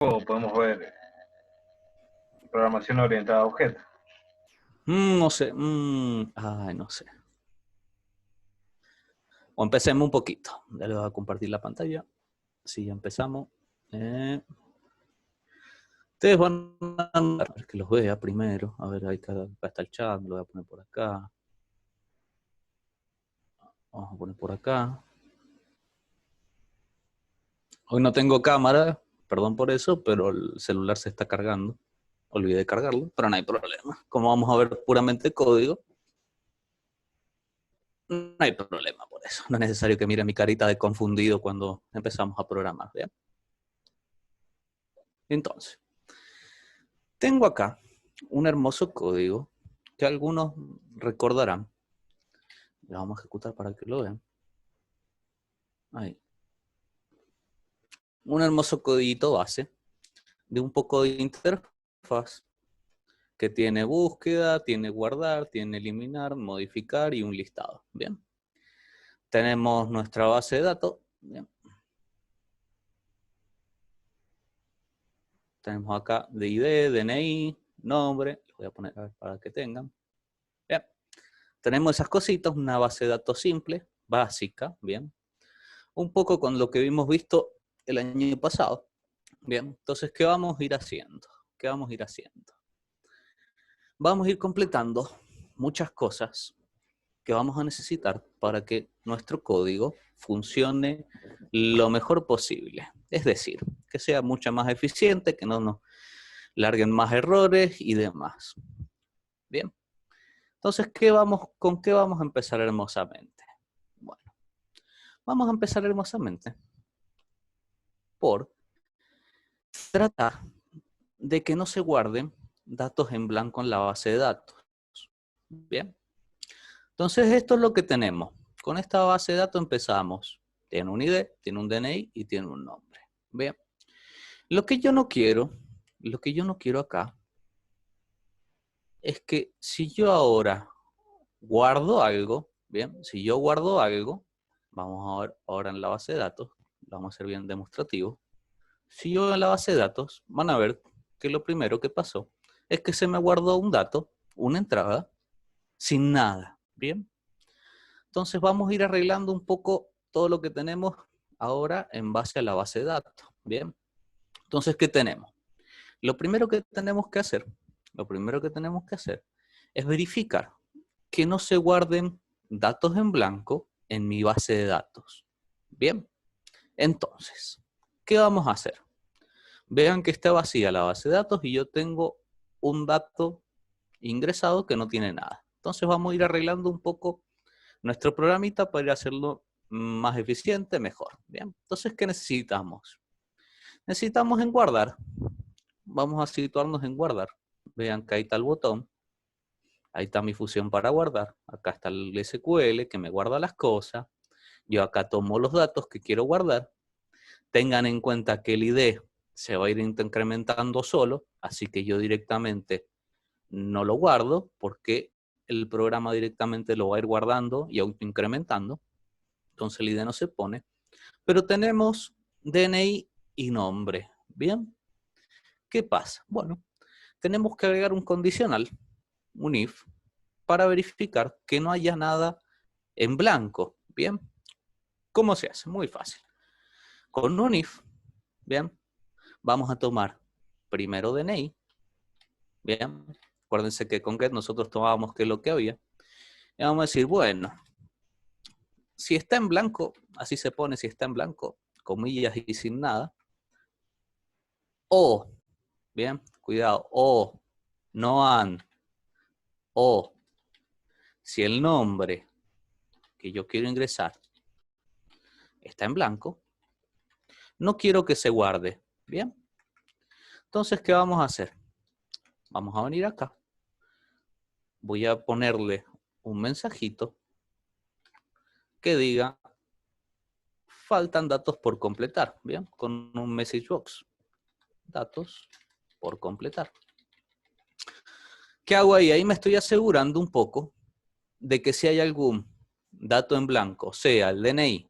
O podemos ver programación orientada a objetos. No sé. Ay, no sé. O empecemos un poquito. Ya les voy a compartir la pantalla. Sí, ya empezamos. Ustedes van a ver que los vea primero. A ver, acá está el chat. Lo voy a poner por acá. Vamos a poner por acá. Hoy no tengo cámara. Perdón por eso, pero el celular se está cargando. Olvidé cargarlo, pero no hay problema. Como vamos a ver puramente código, no hay problema por eso. No es necesario que miren mi carita de confundido cuando empezamos a programar. ¿Bien? Entonces, tengo acá un hermoso código que algunos recordarán. Lo vamos a ejecutar para que lo vean. Ahí. Un hermoso codiguito base de un poco de interfaz que tiene búsqueda, tiene guardar, tiene eliminar, modificar y un listado. Bien. Tenemos nuestra base de datos. Bien. Tenemos acá DID, DNI, nombre. Voy a poner para que tengan. Bien. Tenemos esas cositas, una base de datos simple, básica. Bien. Un poco con lo que vimos visto el año pasado. Bien. Entonces, ¿qué vamos a ir haciendo? ¿Qué vamos a ir haciendo? Vamos a ir completando muchas cosas que vamos a necesitar para que nuestro código funcione lo mejor posible. Es decir, que sea mucho más eficiente, que no nos larguen más errores y demás. Bien. Entonces, ¿con qué vamos a empezar hermosamente? Bueno, vamos a empezar hermosamente por tratar de que no se guarden datos en blanco en la base de datos. Bien. Entonces, esto es lo que tenemos. Con esta base de datos empezamos. Tiene un ID, tiene un DNI y tiene un nombre. Bien. Lo que yo no quiero acá es que si yo ahora guardo algo, bien, si yo guardo algo, vamos a ver ahora en la base de datos, lo vamos a hacer bien demostrativo. Si yo en la base de datos, van a ver que lo primero que pasó es que se me guardó un dato, una entrada, sin nada, bien. Entonces vamos a ir arreglando un poco todo lo que tenemos ahora en base a la base de datos, bien. Entonces, ¿qué tenemos? Lo primero que tenemos que hacer es verificar que no se guarden datos en blanco en mi base de datos. Bien, entonces, ¿qué vamos a hacer? Vean que está vacía la base de datos y yo tengo un dato ingresado que no tiene nada. Entonces vamos a ir arreglando un poco nuestro programita para ir a hacerlo más eficiente, mejor. Bien, entonces, ¿qué necesitamos? Necesitamos en guardar. Vamos a situarnos en guardar. Vean que ahí está el botón. Ahí está mi función para guardar. Acá está el SQL que me guarda las cosas. Yo acá tomo los datos que quiero guardar. Tengan en cuenta que el ID se va a ir incrementando solo, así que yo directamente no lo guardo porque el programa directamente lo va a ir guardando y autoincrementando. Entonces el ID no se pone. Pero tenemos DNI y nombre. ¿Bien? ¿Qué pasa? Bueno, tenemos que agregar un condicional, un if, para verificar que no haya nada en blanco. ¿Bien? ¿Cómo se hace? Muy fácil. Con un if, ¿bien? Vamos a tomar primero DNI, ¿bien? Acuérdense que con get nosotros tomábamos que es lo que había. Y vamos a decir, bueno, si está en blanco, así se pone, si está en blanco, comillas y sin nada, o, ¿bien? Cuidado, o, no and, o, si el nombre que yo quiero ingresar está en blanco, no quiero que se guarde, ¿bien? Entonces, ¿qué vamos a hacer? Vamos a venir acá. Voy a ponerle un mensajito que diga, faltan datos por completar, ¿bien? Con un message box. Datos por completar. ¿Qué hago ahí? Ahí me estoy asegurando un poco de que si hay algún dato en blanco, sea el DNI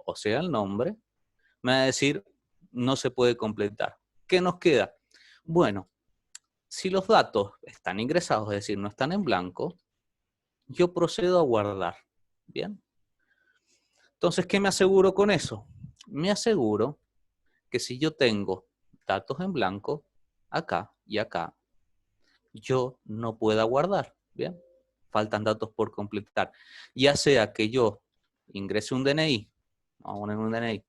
o sea el nombre, me va a decir, no se puede completar. ¿qué nos queda? Bueno, si los datos están ingresados, es decir, no están en blanco, yo procedo a guardar. ¿Bien? Entonces, ¿qué me aseguro con eso? Me aseguro que si yo tengo datos en blanco, acá y acá, yo no pueda guardar. ¿Bien? Faltan datos por completar. Ya sea que yo ingrese un DNI, vamos a poner un DNI,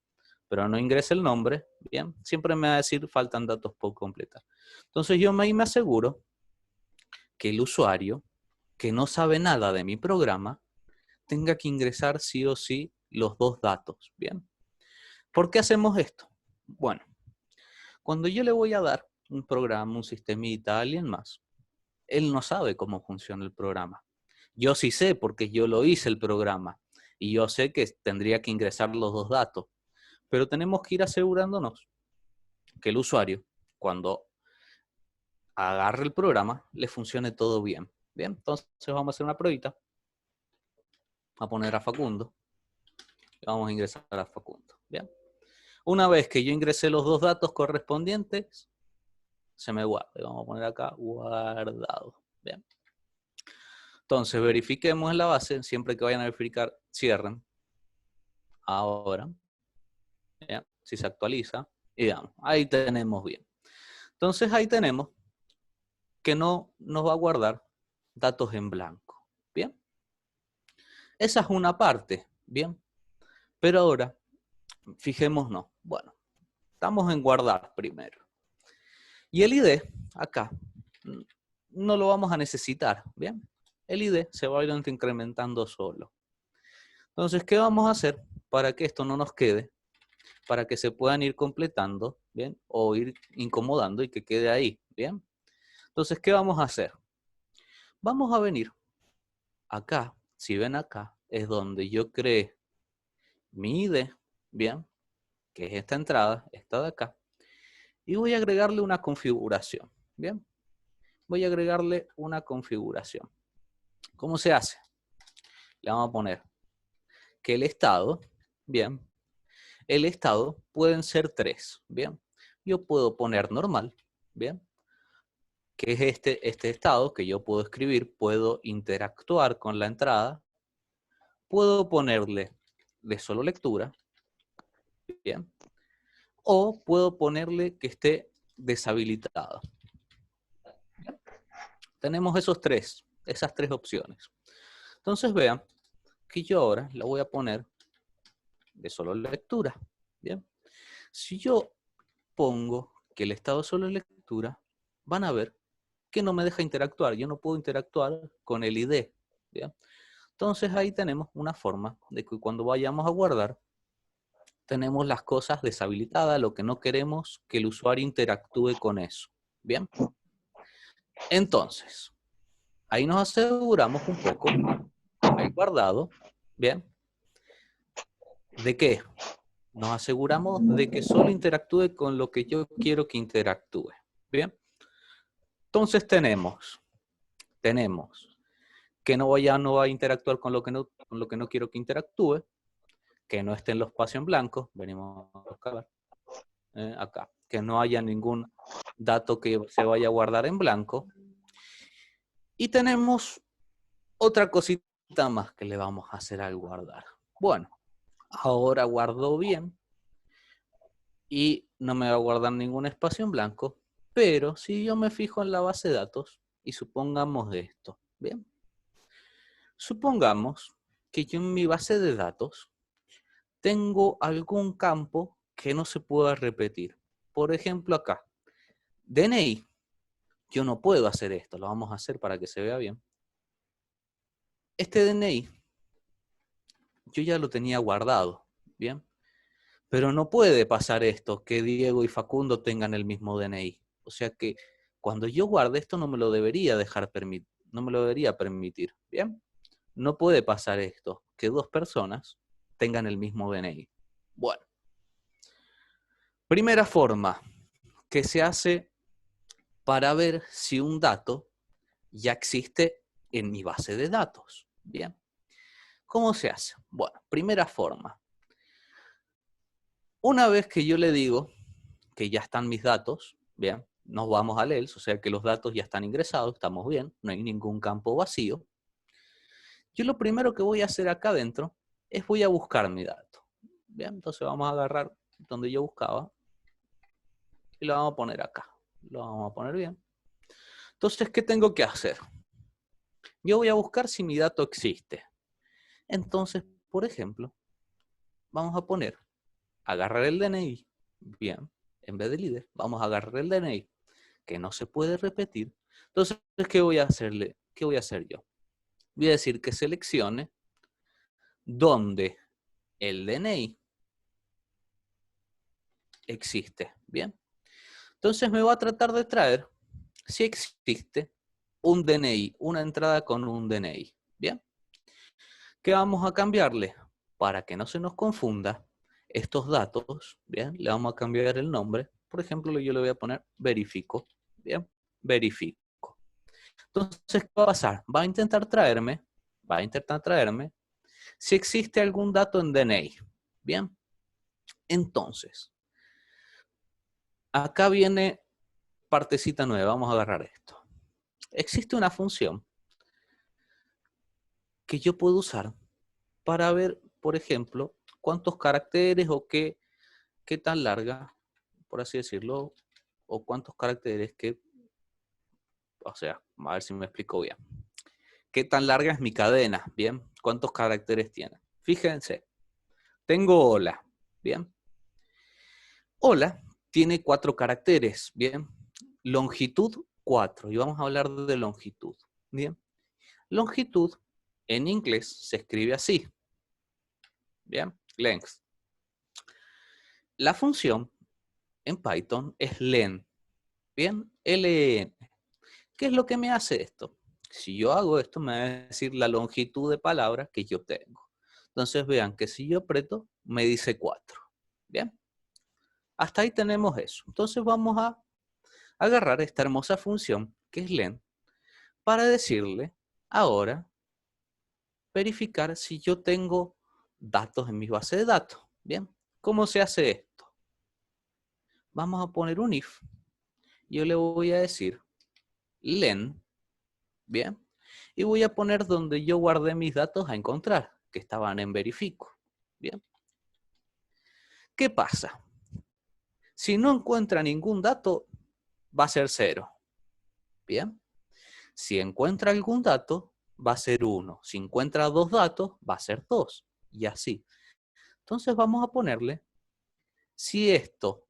pero no ingrese el nombre, bien, siempre me va a decir faltan datos por completar. Entonces yo ahí me aseguro que el usuario, que no sabe nada de mi programa, tenga que ingresar sí o sí los dos datos, bien. ¿Por qué hacemos esto? Bueno, cuando yo le voy a dar un programa, un sistemita a alguien más, él no sabe cómo funciona el programa. Yo sí sé porque yo lo hice el programa y yo sé que tendría que ingresar los dos datos, pero tenemos que ir asegurándonos que el usuario, cuando agarre el programa, le funcione todo bien. Bien, entonces vamos a hacer una pruebita. Vamos a poner a Facundo y vamos a ingresar a Facundo. Bien. Una vez que yo ingresé los dos datos correspondientes, se me guarda. Vamos a poner acá guardado. Bien. Entonces verifiquemos en la base, siempre que vayan a verificar, cierren. Ahora, ¿ya? Si se actualiza, y veamos, ahí tenemos bien. Entonces ahí tenemos que no nos va a guardar datos en blanco. Bien. Esa es una parte. Bien. Pero ahora, fijémonos. Bueno, estamos en guardar primero. Y el ID, acá, no lo vamos a necesitar. Bien. El ID se va a ir incrementando solo. Entonces, ¿qué vamos a hacer para que esto no nos quede? Para que se puedan ir completando, ¿bien? O ir incomodando y que quede ahí, ¿bien? Entonces, ¿qué vamos a hacer? Vamos a venir acá, si ven acá, es donde yo creé mi ID, ¿bien? Que es esta entrada, esta de acá. Y voy a agregarle una configuración, ¿bien? Voy a agregarle una configuración. ¿Cómo se hace? Le vamos a poner que el estado, ¿bien? El estado pueden ser tres, ¿bien? Yo puedo poner normal, ¿bien? Que es este estado que yo puedo escribir, puedo interactuar con la entrada, puedo ponerle de solo lectura, ¿bien? O puedo ponerle que esté deshabilitado. Tenemos esas tres opciones. Entonces vean que yo ahora la voy a poner de solo lectura, ¿bien? Si yo pongo que el estado de solo lectura, van a ver que no me deja interactuar. Yo no puedo interactuar con el ID, ¿bien? Entonces ahí tenemos una forma de que cuando vayamos a guardar, tenemos las cosas deshabilitadas, lo que no queremos que el usuario interactúe con eso, ¿bien? Entonces, ahí nos aseguramos un poco con el guardado, ¿bien? ¿De qué? Nos aseguramos de que solo interactúe con lo que yo quiero que interactúe, ¿bien? Entonces tenemos que no va a interactuar con lo que no quiero que interactúe, que no esté en los espacios en blanco, venimos a buscar acá, que no haya ningún dato que se vaya a guardar en blanco. Y tenemos otra cosita más que le vamos a hacer al guardar. Bueno, ahora guardo bien y no me va a guardar ningún espacio en blanco, pero si yo me fijo en la base de datos y supongamos de esto, ¿bien? Supongamos que yo en mi base de datos tengo algún campo que no se pueda repetir. Por ejemplo acá, DNI. Yo no puedo hacer esto, lo vamos a hacer para que se vea bien. Este DNI, yo ya lo tenía guardado, ¿bien? Pero no puede pasar esto, que Diego y Facundo tengan el mismo DNI. O sea que cuando yo guarde esto no me lo debería no me lo debería permitir, ¿bien? No puede pasar esto, que dos personas tengan el mismo DNI. Bueno, primera forma que se hace para ver si un dato ya existe en mi base de datos. Bien. ¿Cómo se hace? Bueno, primera forma. Una vez que yo le digo que ya están mis datos, bien, nos vamos al else, o sea que los datos ya están ingresados, estamos bien, no hay ningún campo vacío. Yo lo primero que voy a hacer acá adentro es voy a buscar mi dato. Bien, entonces vamos a agarrar donde yo buscaba y lo vamos a poner acá. Lo vamos a poner bien. Entonces, ¿qué tengo que hacer? Yo voy a buscar si mi dato existe. Entonces, por ejemplo, vamos a poner, agarrar el DNI, bien, en vez de líder, vamos a agarrar el DNI, que no se puede repetir. Entonces, ¿qué voy a hacerle? ¿Qué voy a hacer yo? Voy a decir que seleccione donde el DNI existe, bien. Entonces me va a tratar de traer si existe un DNI, una entrada con un DNI, bien. ¿Qué vamos a cambiarle? Para que no se nos confunda estos datos, bien, le vamos a cambiar el nombre. Por ejemplo, yo le voy a poner verifico, bien, verifico. Entonces, ¿qué va a pasar? Va a intentar traerme si existe algún dato en DNI, bien. Entonces, acá viene partecita nueva, vamos a agarrar esto. Existe una función que yo puedo usar para ver, por ejemplo, cuántos caracteres o qué tan larga, por así decirlo, o cuántos caracteres que, o sea, a ver si me explico bien. ¿Qué tan larga es mi cadena? Bien, ¿cuántos caracteres tiene? Fíjense, tengo hola, bien. Hola tiene 4 caracteres, bien. Longitud 4, y vamos a hablar de longitud, bien. Longitud en inglés se escribe así, bien, length. La función en Python es len, bien, len. ¿Qué es lo que me hace esto? Si yo hago esto, me va a decir la longitud de palabras que yo tengo. Entonces vean que si yo aprieto, me dice 4. Bien, hasta ahí tenemos eso. Entonces vamos a agarrar esta hermosa función, que es len, para decirle ahora, verificar si yo tengo datos en mi base de datos. Bien, ¿cómo se hace esto? Vamos a poner un if. Yo le voy a decir len, bien, y voy a poner donde yo guardé mis datos a encontrar, que estaban en verifico. Bien. ¿Qué pasa? Si no encuentra ningún dato, va a ser 0. Bien. Si encuentra algún dato, va a ser 1. Si encuentra 2 datos, va a ser 2. Y así. Entonces vamos a ponerle, si esto,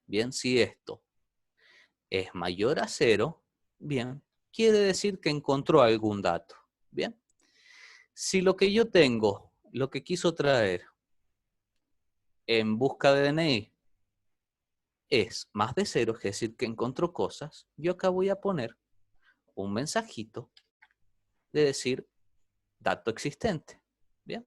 bien, si esto es mayor a 0, bien, quiere decir que encontró algún dato. Bien. Si lo que yo tengo, lo que quiso traer en busca de DNI es más de 0, es decir, que encontró cosas, yo acá voy a poner un mensajito de decir dato existente. Bien.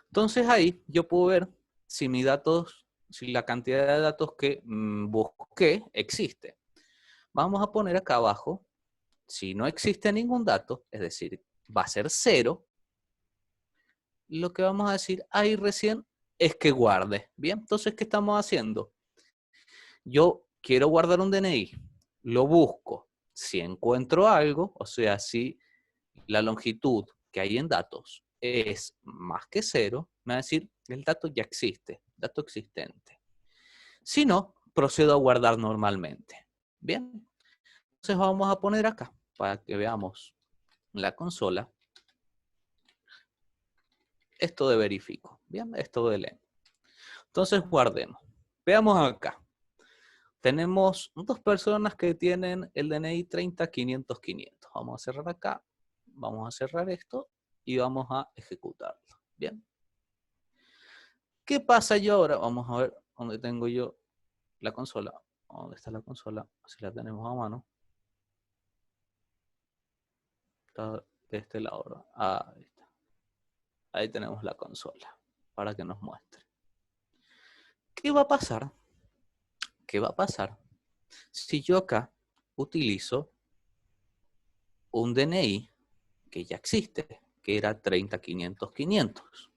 Entonces ahí yo puedo ver si mis datos, si la cantidad de datos que busqué existe. Vamos a poner acá abajo, si no existe ningún dato, es decir, va a ser 0, lo que vamos a decir ahí recién es que guarde. Bien, entonces, ¿qué estamos haciendo? Yo quiero guardar un DNI, lo busco. Si encuentro algo, o sea, si la longitud que hay en datos es más que 0, me va a decir el dato ya existe, dato existente. Si no, procedo a guardar normalmente. Bien, entonces vamos a poner acá para que veamos la consola esto de verifico. Bien, esto de len. Entonces guardemos. Veamos acá. Tenemos 2 personas que tienen el DNI 30.500.500. Vamos a cerrar acá. Vamos a cerrar esto y vamos a ejecutarlo. Bien. ¿Qué pasa yo ahora? Vamos a ver dónde tengo yo la consola. ¿Dónde está la consola? Si la tenemos a mano. Está de este lado, ¿verdad? Ahí está. Ahí tenemos la consola para que nos muestre. ¿Qué va a pasar? ¿Qué va a pasar si yo acá utilizo un DNI que ya existe, que era 30.500.500?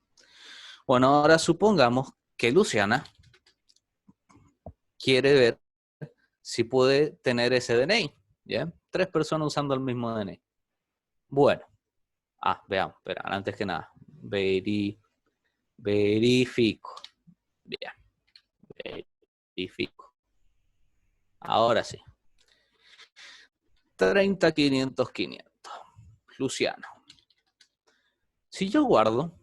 Bueno, ahora supongamos que Luciana quiere ver si puede tener ese DNI. ¿Bien? 3 personas usando el mismo DNI. Bueno. Veamos, espera, antes que nada. Verifico. Bien. Verifico. Ahora sí. 30, 500, 500. Luciano. Si yo guardo,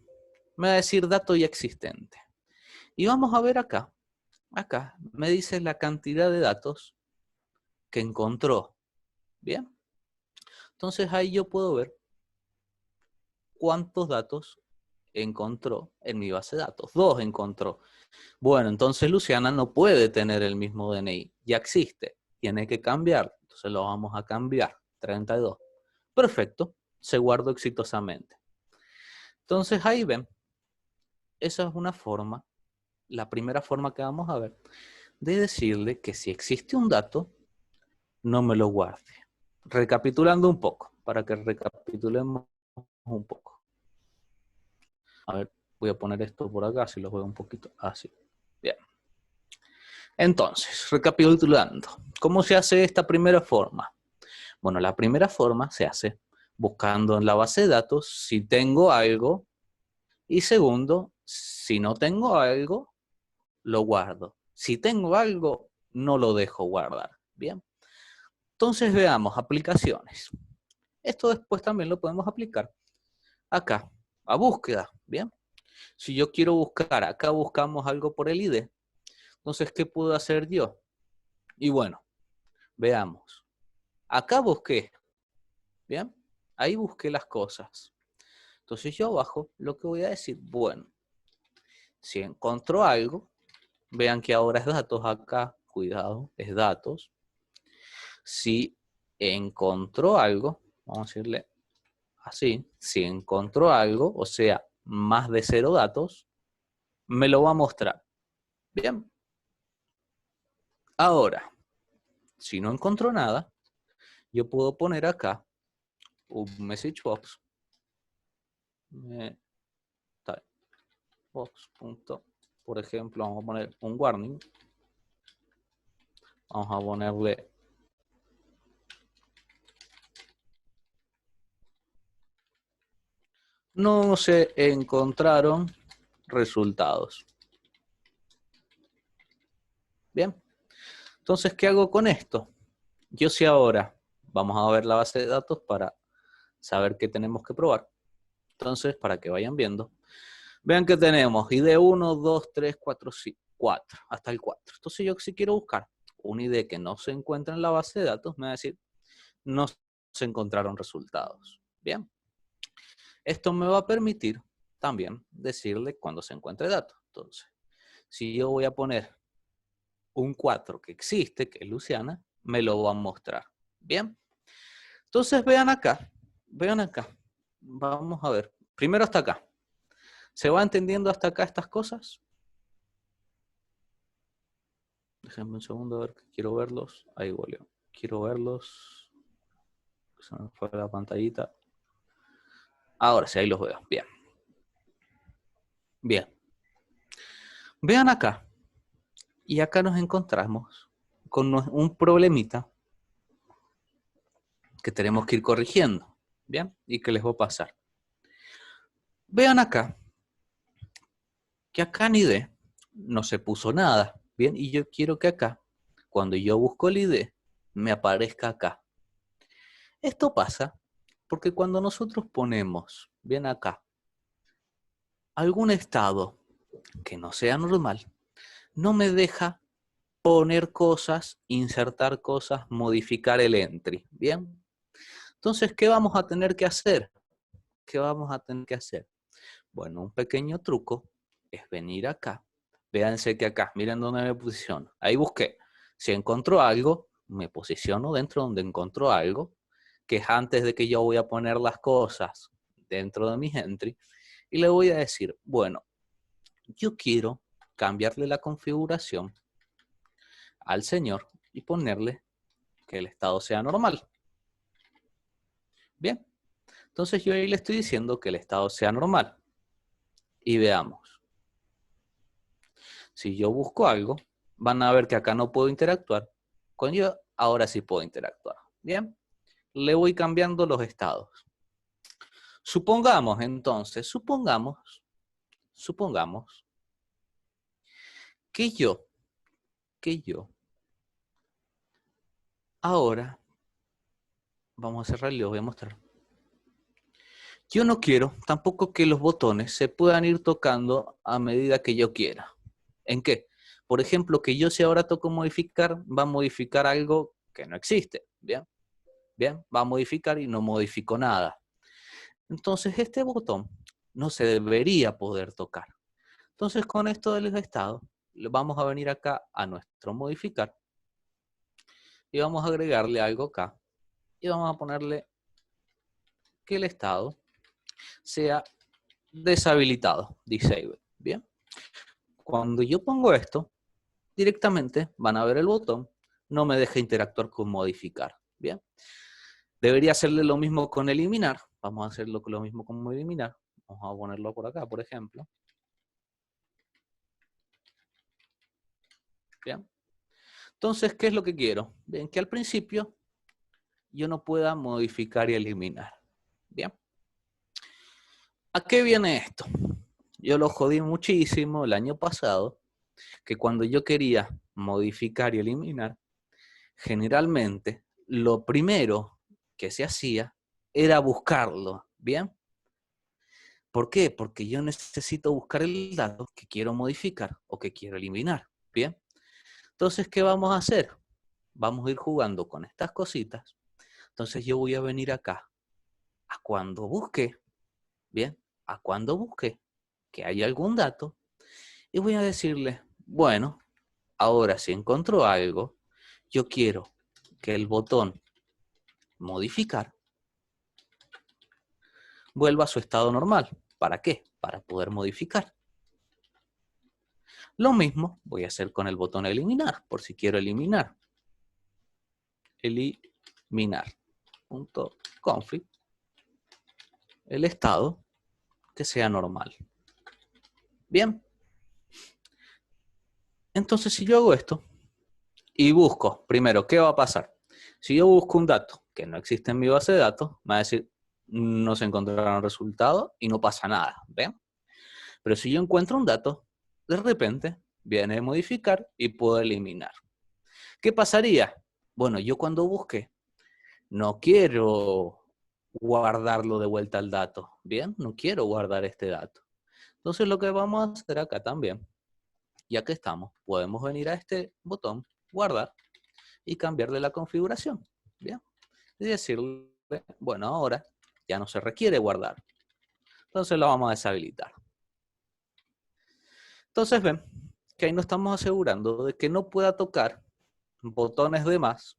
me va a decir dato ya existente. Y vamos a ver acá. Acá me dice la cantidad de datos que encontró. Bien. Entonces ahí yo puedo ver cuántos datos encontró en mi base de datos. 2 encontró. Bueno, entonces Luciana no puede tener el mismo DNI. Ya existe. Tiene que cambiar. Entonces lo vamos a cambiar. 32. Perfecto. Se guardó exitosamente. Entonces ahí ven. Esa es una forma, la primera forma que vamos a ver, de decirle que si existe un dato, no me lo guarde. Recapitulando un poco, para que recapitulemos un poco. A ver, voy a poner esto por acá, si lo veo un poquito así. Bien. Entonces, recapitulando, ¿cómo se hace esta primera forma? Bueno, la primera forma se hace buscando en la base de datos si tengo algo y segundo, si no tengo algo, lo guardo. Si tengo algo, no lo dejo guardar. Bien. Entonces veamos aplicaciones. Esto después también lo podemos aplicar acá, a búsqueda. Bien. Si yo quiero buscar, acá buscamos algo por el ID. Entonces, ¿qué puedo hacer yo? Y bueno, veamos. Acá busqué. Bien. Ahí busqué las cosas. Entonces yo abajo lo que voy a decir, bueno, si encontró algo, vean que ahora es datos acá, cuidado, es datos. Si encontró algo, vamos a decirle así, si encontró algo, o sea, más de 0 datos, me lo va a mostrar. Bien. Ahora, si no encontró nada, yo puedo poner acá un message box. Por ejemplo, vamos a poner un warning. Vamos a ponerle no se encontraron resultados. Bien. Entonces, ¿qué hago con esto? Yo sé ahora, vamos a ver la base de datos para saber qué tenemos que probar. Entonces, para que vayan viendo, vean que tenemos ID 1, 2, 3, 4, 4, hasta el 4. Entonces, yo si quiero buscar un ID que no se encuentra en la base de datos, me va a decir, no se encontraron resultados. Bien. Esto me va a permitir también decirle cuando se encuentre datos. Entonces, si yo voy a poner un 4 que existe, que es Luciana, me lo va a mostrar. Bien. Entonces, vean acá. Vean acá. Vamos a ver. Primero hasta acá. ¿Se va entendiendo hasta acá estas cosas? Déjenme un segundo a ver que quiero verlos. Ahí volvió. Quiero verlos. Se me fue la pantallita. Ahora sí, ahí los veo. Bien. Bien. Vean acá. Y acá nos encontramos con un problemita que tenemos que ir corrigiendo. Bien. ¿Y qué les va a pasar? Vean acá. Que acá en ID no se puso nada. Bien. Y yo quiero que acá, cuando yo busco el ID, me aparezca acá. Esto pasa porque cuando nosotros ponemos, bien acá, algún estado que no sea normal, no me deja poner cosas, insertar cosas, modificar el entry. Bien. Entonces, ¿qué vamos a tener que hacer? ¿Qué vamos a tener que hacer? Bueno, un pequeño truco es venir acá. Véanse que acá, miren dónde me posiciono. Ahí busqué. Si encontró algo, me posiciono dentro donde encontró algo, que es antes de que yo voy a poner las cosas dentro de mis entry, y le voy a decir, bueno, yo quiero cambiarle la configuración al señor y ponerle que el estado sea normal. Bien, entonces yo ahí le estoy diciendo que el estado sea normal. Y veamos. Si yo busco algo, van a ver que acá no puedo interactuar. Con yo, ahora sí puedo interactuar. Bien, le voy cambiando los estados. Supongamos entonces, supongamos que yo, ahora, vamos a cerrar y les voy a mostrar. Yo no quiero tampoco que los botones se puedan ir tocando a medida que yo quiera. ¿En qué? Por ejemplo, que yo si ahora toco modificar, va a modificar algo que no existe. Bien, bien, va a modificar y no modifico nada. Entonces este botón no se debería poder tocar. Entonces con esto de los estados, vamos a venir acá a nuestro modificar y vamos a agregarle algo acá y vamos a ponerle que el estado sea deshabilitado, disable. Bien, cuando yo pongo esto, directamente van a ver el botón, no me deja interactuar con modificar. Bien, debería hacerle lo mismo con eliminar. Vamos a hacerlo lo mismo con eliminar. Vamos a ponerlo por acá, por ejemplo. Bien. Entonces, ¿qué es lo que quiero? Bien, que al principio yo no pueda modificar y eliminar. Bien. ¿A qué viene esto? Yo lo jodí muchísimo el año pasado, que cuando yo quería modificar y eliminar, generalmente lo primero que se hacía era buscarlo. Bien. ¿Por qué? Porque yo necesito buscar el dato que quiero modificar o que quiero eliminar. Bien. Entonces, ¿qué vamos a hacer? Vamos a ir jugando con estas cositas. Entonces yo voy a venir acá a cuando busque, bien, a cuando busque que haya algún dato y voy a decirle, bueno, ahora si encontró algo, yo quiero que el botón modificar vuelva a su estado normal. ¿Para qué? Para poder modificar. Lo mismo voy a hacer con el botón eliminar, por si quiero eliminar. Eliminar.config el estado que sea normal. Bien. Entonces, si yo hago esto y busco, primero, ¿qué va a pasar? Si yo busco un dato que no existe en mi base de datos, me va a decir, no se encontraron resultados y no pasa nada. ¿Ven? Pero si yo encuentro un dato, de repente viene a modificar y puedo eliminar. ¿Qué pasaría? Bueno, yo cuando busque, no quiero guardarlo de vuelta al dato. Bien, no quiero guardar este dato. Entonces lo que vamos a hacer acá también, ya que estamos, podemos venir a este botón, guardar, y cambiarle la configuración. Bien, y decirle, bueno, ahora ya no se requiere guardar. Entonces lo vamos a deshabilitar. Entonces ven que ahí nos estamos asegurando de que no pueda tocar botones de más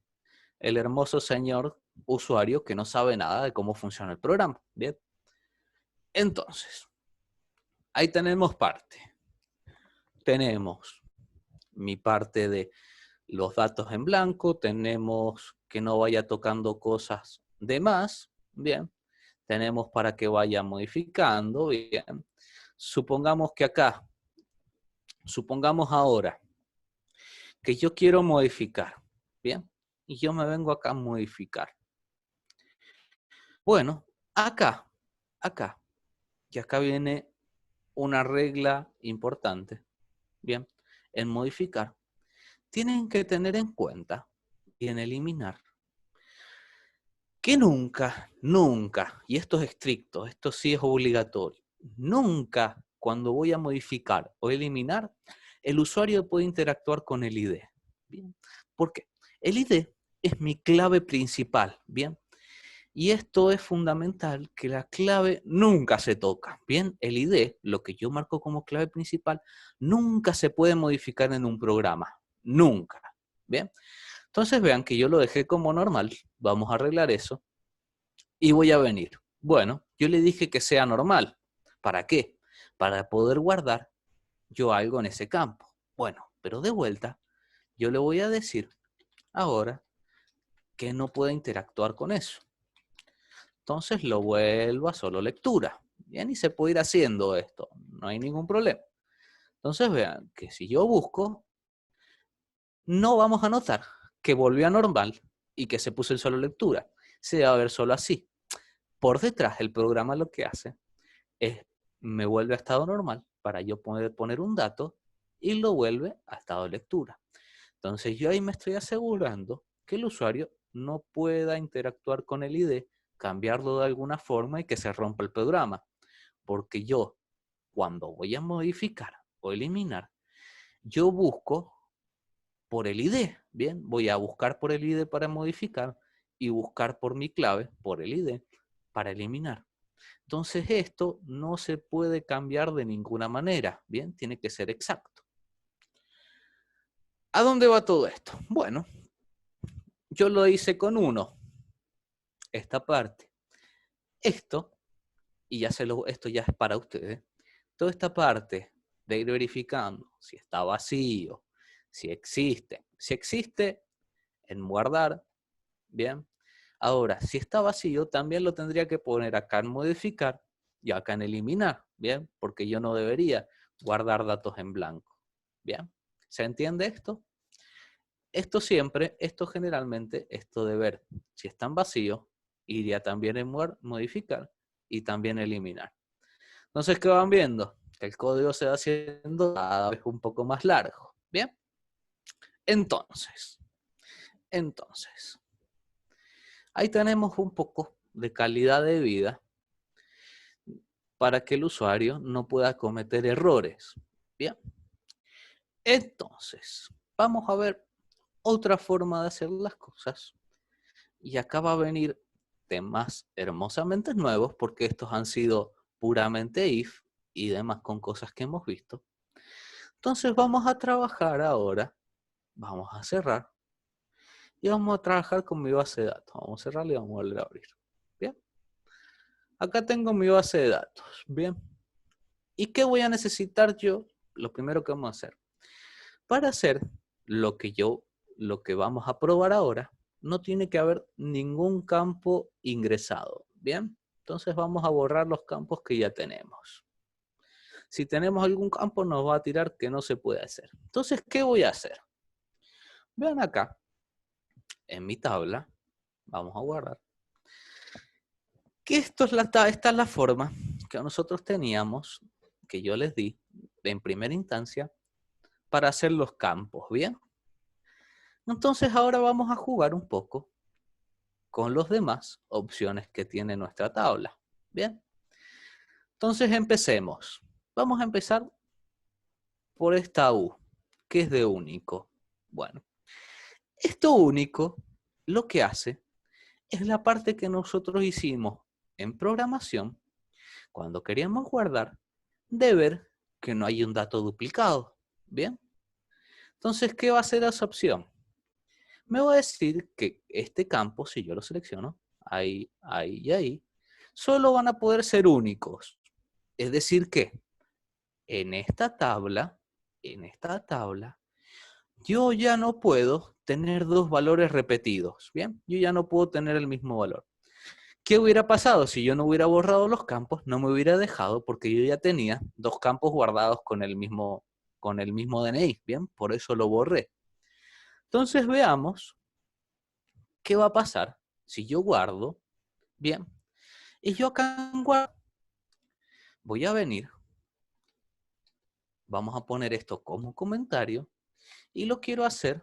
el hermoso señor usuario que no sabe nada de cómo funciona el programa. Bien, entonces, ahí tenemos parte. Tenemos mi parte de los datos en blanco, tenemos que no vaya tocando cosas de más, bien, tenemos para que vaya modificando, bien. Supongamos que acá, supongamos ahora que yo quiero modificar, bien, y yo me vengo acá a modificar. Bueno, acá, y acá viene una regla importante, bien, en modificar, tienen que tener en cuenta y en eliminar que nunca, y esto es estricto, esto sí es obligatorio, nunca cuando voy a modificar o eliminar, el usuario puede interactuar con el ID. ¿Bien? ¿Por qué? El ID es mi clave principal, ¿bien? Y esto es fundamental, que la clave nunca se toca, ¿bien? El ID, lo que yo marco como clave principal, nunca se puede modificar en un programa, nunca, ¿bien? Entonces vean que yo lo dejé como normal, vamos a arreglar eso, y voy a venir. Bueno, yo le dije que sea normal. ¿Para qué? Para poder guardar yo algo en ese campo. Bueno, pero de vuelta, yo le voy a decir ahora que no puede interactuar con eso. Entonces lo vuelvo a solo lectura. Bien, y se puede ir haciendo esto, no hay ningún problema. Entonces vean que si yo busco, no vamos a notar que volvió a normal y que se puso el solo lectura. Se va a ver solo así. Por detrás, el programa lo que hace es, me vuelve a estado normal para yo poder poner un dato y lo vuelve a estado de lectura. Entonces yo ahí me estoy asegurando que el usuario no pueda interactuar con el ID, cambiarlo de alguna forma y que se rompa el programa. Porque yo, cuando voy a modificar o eliminar, yo busco por el ID, ¿bien? Voy a buscar por el ID para modificar y buscar por mi clave, por el ID, para eliminar. Entonces esto no se puede cambiar de ninguna manera, ¿bien? Tiene que ser exacto. ¿A dónde va todo esto? Bueno, yo lo hice con 1, esta parte. Esto, y esto ya es para ustedes, toda esta parte de ir verificando si está vacío, si existe en guardar, ¿bien? Ahora, si está vacío, también lo tendría que poner acá en modificar y acá en eliminar, ¿bien? Porque yo no debería guardar datos en blanco, ¿bien? ¿Se entiende esto? Esto generalmente, esto de ver si están vacíos, iría también en modificar y también eliminar. Entonces, ¿qué van viendo? Que el código se va haciendo cada vez un poco más largo, ¿bien? Entonces, ahí tenemos un poco de calidad de vida para que el usuario no pueda cometer errores. Bien. Entonces, vamos a ver otra forma de hacer las cosas. Y acá va a venir temas hermosamente nuevos, porque estos han sido puramente if y demás con cosas que hemos visto. Entonces vamos a trabajar ahora, vamos a cerrar, y vamos a trabajar con mi base de datos. Vamos a cerrarla y vamos a volver a abrir. Bien. Acá tengo mi base de datos. Bien. ¿Y qué voy a necesitar yo? Lo primero que vamos a hacer. Para hacer lo que vamos a probar ahora, no tiene que haber ningún campo ingresado. ¿Bien? Entonces vamos a borrar los campos que ya tenemos. Si tenemos algún campo, nos va a tirar que no se puede hacer. Entonces, ¿qué voy a hacer? Vean acá, en mi tabla, vamos a guardar, que esta es la forma que nosotros teníamos, que yo les di en primera instancia, para hacer los campos, ¿bien? Entonces ahora vamos a jugar un poco con las demás opciones que tiene nuestra tabla, ¿bien? Entonces empecemos. Vamos a empezar por esta U, que es de único. Bueno, esto único lo que hace es la parte que nosotros hicimos en programación cuando queríamos guardar, de ver que no hay un dato duplicado, ¿bien? Entonces, ¿qué va a hacer esa opción? Me va a decir que este campo, si yo lo selecciono, ahí, ahí y ahí, solo van a poder ser únicos. Es decir que en esta tabla, yo ya no puedo tener dos valores repetidos, ¿bien? Yo ya no puedo tener el mismo valor. ¿Qué hubiera pasado si yo no hubiera borrado los campos? No me hubiera dejado porque yo ya tenía dos campos guardados con el mismo DNI, ¿bien? Por eso lo borré. Entonces veamos qué va a pasar si yo guardo, ¿bien? Y yo acá en guardo voy a venir, vamos a poner esto como comentario y lo quiero hacer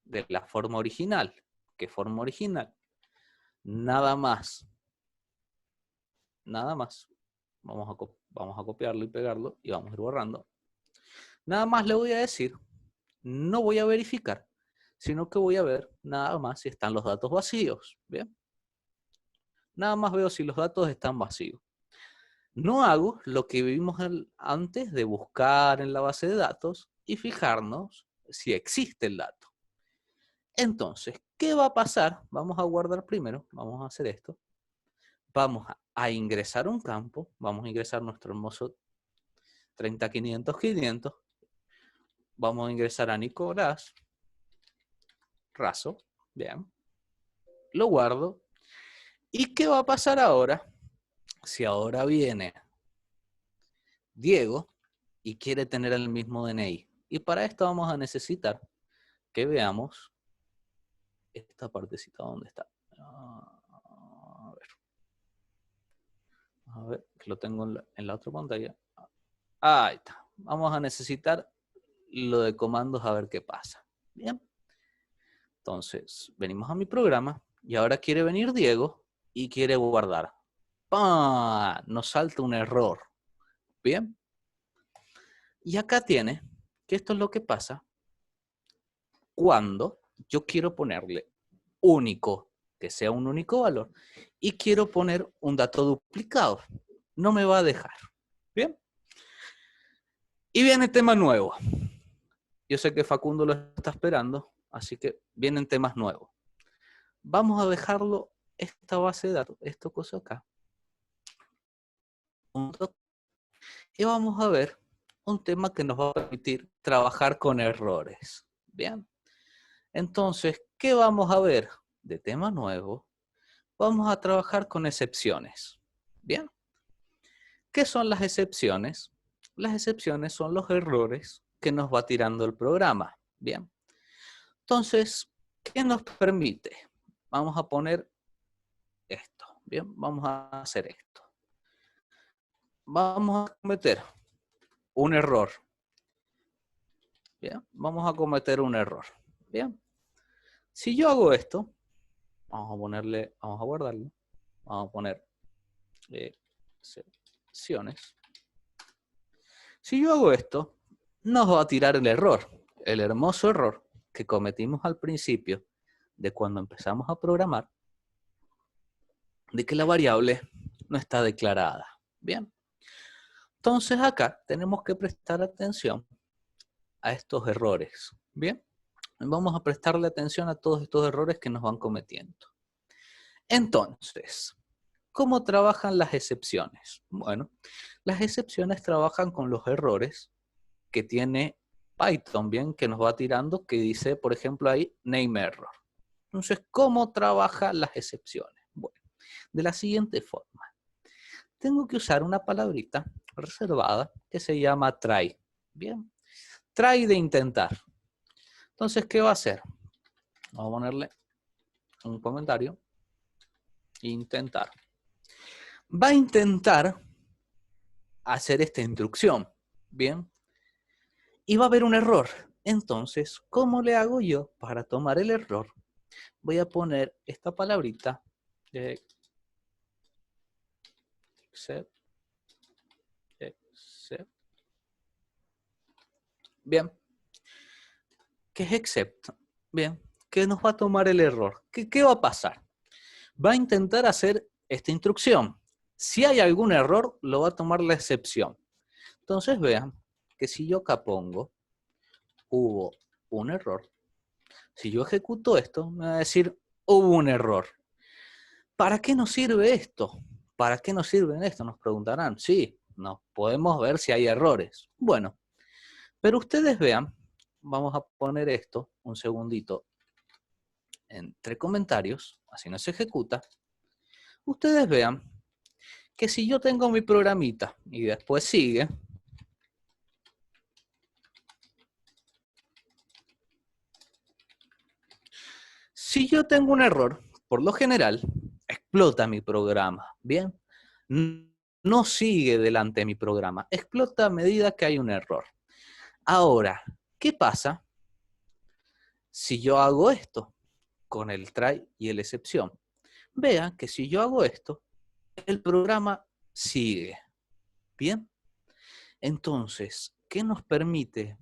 de la forma original. ¿Qué forma original? Nada más. Vamos a copiarlo y pegarlo y vamos a ir borrando. Nada más le voy a decir, no voy a verificar, sino que voy a ver nada más si están los datos vacíos. ¿Bien? Nada más veo si los datos están vacíos. No hago lo que vimos antes de buscar en la base de datos y fijarnos si existe el dato. Entonces, ¿qué va a pasar? Vamos a guardar primero, vamos a hacer esto. Vamos a ingresar un campo, vamos a ingresar nuestro hermoso 30.500.500. Vamos a ingresar a Nicolás Razo. Bien. Lo guardo. ¿Y qué va a pasar ahora? Si ahora viene Diego y quiere tener el mismo DNI. Y para esto vamos a necesitar que veamos esta partecita donde está. A ver, que lo tengo en la otra pantalla. Ahí está. Vamos a necesitar lo de comandos a ver qué pasa. Bien. Entonces, venimos a mi programa y ahora quiere venir Diego y quiere guardar. ¡Pam! Nos salta un error. Bien. Y acá tiene que esto es lo que pasa cuando yo quiero ponerle único, que sea un único valor, y quiero poner un dato duplicado. No me va a dejar. Bien. Y viene tema nuevo. Yo sé que Facundo lo está esperando, así que vienen temas nuevos. Vamos a dejarlo, esta base de datos, esto cosa acá. Y vamos a ver un tema que nos va a permitir trabajar con errores. Bien. Entonces, ¿qué vamos a ver de tema nuevo? Vamos a trabajar con excepciones. Bien. ¿Qué son las excepciones? Las excepciones son los errores que nos va tirando el programa. Bien. Entonces, ¿qué nos permite? Vamos a poner esto. Bien, vamos a hacer esto. Vamos a cometer un error. Bien, vamos a cometer un error. Bien. Si yo hago esto, vamos a ponerle, vamos a guardarlo. Vamos a poner excepciones. Si yo hago esto, nos va a tirar el error. El hermoso error que cometimos al principio de cuando empezamos a programar, de que la variable no está declarada. Bien. Entonces acá tenemos que prestar atención a estos errores. Bien. Vamos a prestarle atención a todos estos errores que nos van cometiendo. Entonces, ¿cómo trabajan las excepciones? Bueno, las excepciones trabajan con los errores que tiene Python, bien, que nos va tirando, que dice, por ejemplo, ahí, name error. Entonces, ¿cómo trabajan las excepciones? Bueno, de la siguiente forma. Tengo que usar una palabrita reservada que se llama try. Bien, try de intentar. Entonces, ¿qué va a hacer? Vamos a ponerle un comentario. Intentar. Va a intentar hacer esta instrucción. Bien. Y va a haber un error. Entonces, ¿cómo le hago yo para tomar el error? Voy a poner esta palabrita. Except. Bien. ¿Qué es except? Bien. ¿Qué nos va a tomar el error? ¿Qué va a pasar? Va a intentar hacer esta instrucción. Si hay algún error, lo va a tomar la excepción. Entonces vean que si yo acá pongo hubo un error, si yo ejecuto esto, me va a decir hubo un error. ¿Para qué nos sirve esto? ¿Para qué nos sirve esto? Nos preguntarán. Sí, nos podemos ver si hay errores. Bueno, pero ustedes vean, vamos a poner esto un segundito entre comentarios, así no se ejecuta. Ustedes vean que si yo tengo mi programita y después sigue, si yo tengo un error, por lo general, explota mi programa, ¿bien? No sigue delante mi programa, explota a medida que hay un error. Ahora, ¿qué pasa si yo hago esto con el try y el excepción? Vean que si yo hago esto, el programa sigue, ¿bien? Entonces, ¿qué nos permite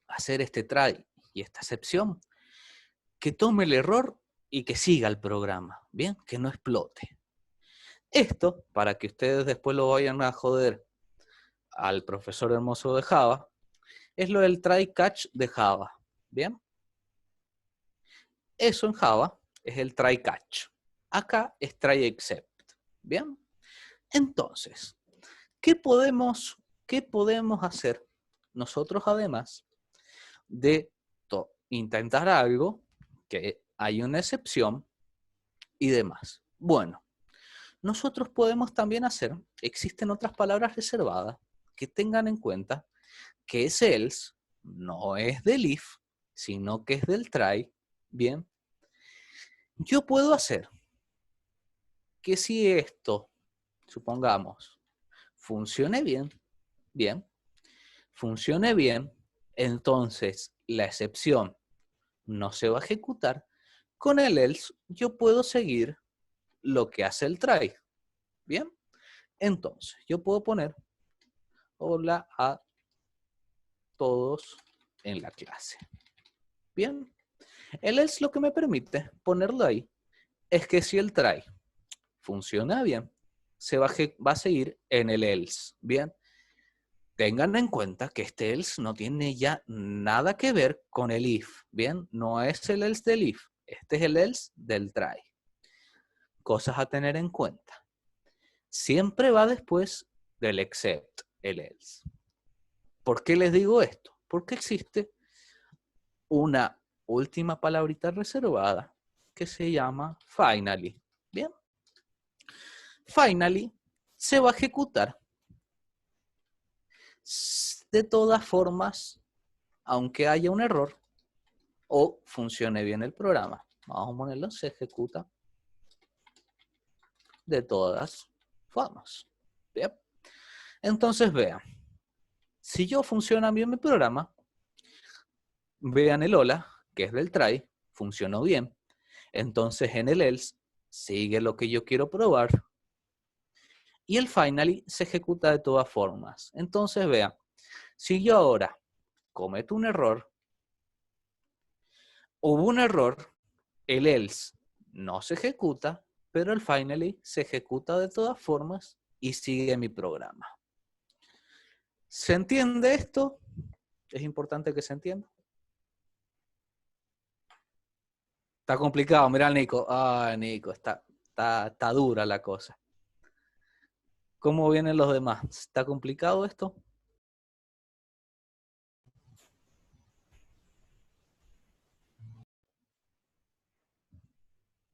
hacer este try y esta excepción? Que tome el error y que siga el programa, ¿bien? Que no explote. Esto, para que ustedes después lo vayan a joder al profesor hermoso de Java, es lo del try catch de Java, ¿bien? Eso en Java es el try catch. Acá es try except, ¿bien? Entonces, ¿qué podemos hacer nosotros además de intentar algo que hay una excepción y demás? Bueno, nosotros podemos también hacer, existen otras palabras reservadas que tengan en cuenta que ese else no es del if, sino que es del try. Bien, yo puedo hacer que si esto, supongamos, funcione bien, funcione bien, entonces la excepción no se va a ejecutar. Con el else yo puedo seguir lo que hace el try. Bien, entonces yo puedo poner hola a todos en la clase. Bien, el else lo que me permite ponerlo ahí es que si el try funciona bien, va a seguir en el else. Bien, tengan en cuenta que este else no tiene ya nada que ver con el if. Bien, no es el else del if, este es el else del try. Cosas a tener en cuenta. Siempre va después del except, el else. ¿Por qué les digo esto? Porque existe una última palabrita reservada que se llama finally. Bien. Finally se va a ejecutar de todas formas, aunque haya un error o funcione bien el programa. Vamos a ponerlo, se ejecuta de todas formas. Bien. Entonces vean, si yo funciona bien mi programa, vean el hola, que es del try, funcionó bien. Entonces en el else sigue lo que yo quiero probar. Y el finally se ejecuta de todas formas. Entonces vean, si yo ahora cometo un error, hubo un error, el else no se ejecuta, pero el finally se ejecuta de todas formas y sigue mi programa. ¿Se entiende esto? Es importante que se entienda. Está complicado, mira Nico. Ah, Nico, está dura la cosa. ¿Cómo vienen los demás? ¿Está complicado esto?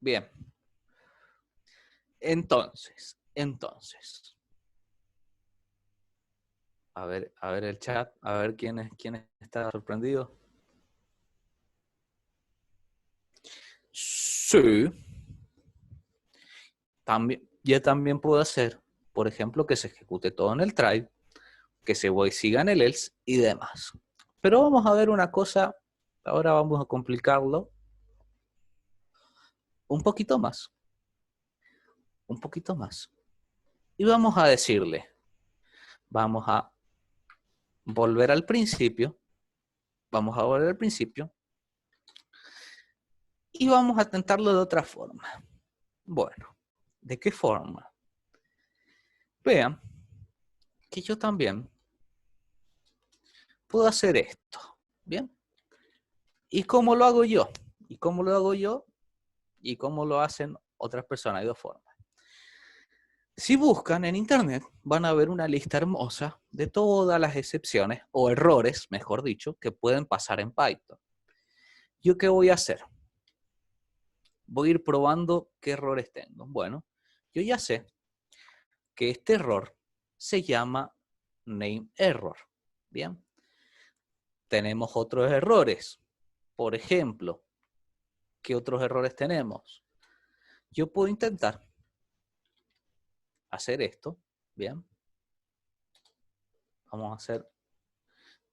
Bien. Entonces. A ver el chat, a ver quién está sorprendido. Sí. También puedo hacer, por ejemplo, que se ejecute todo en el try, que se siga en el else y demás. Pero vamos a ver una cosa, ahora vamos a complicarlo un poquito más. Un poquito más. Y vamos a decirle, vamos a volver al principio, y vamos a tentarlo de otra forma. Bueno, ¿de qué forma? Vean que yo también puedo hacer esto, ¿bien? ¿Y cómo lo hago yo? ¿Y cómo lo hago yo? ¿Y cómo lo hacen otras personas? Hay dos formas. Si buscan en internet, van a ver una lista hermosa de todas las excepciones, o errores, mejor dicho, que pueden pasar en Python. ¿Yo qué voy a hacer? Voy a ir probando qué errores tengo. Bueno, yo ya sé que este error se llama name error. Bien. Tenemos otros errores. Por ejemplo, ¿qué otros errores tenemos? Yo puedo intentar hacer esto. Bien. Vamos a hacer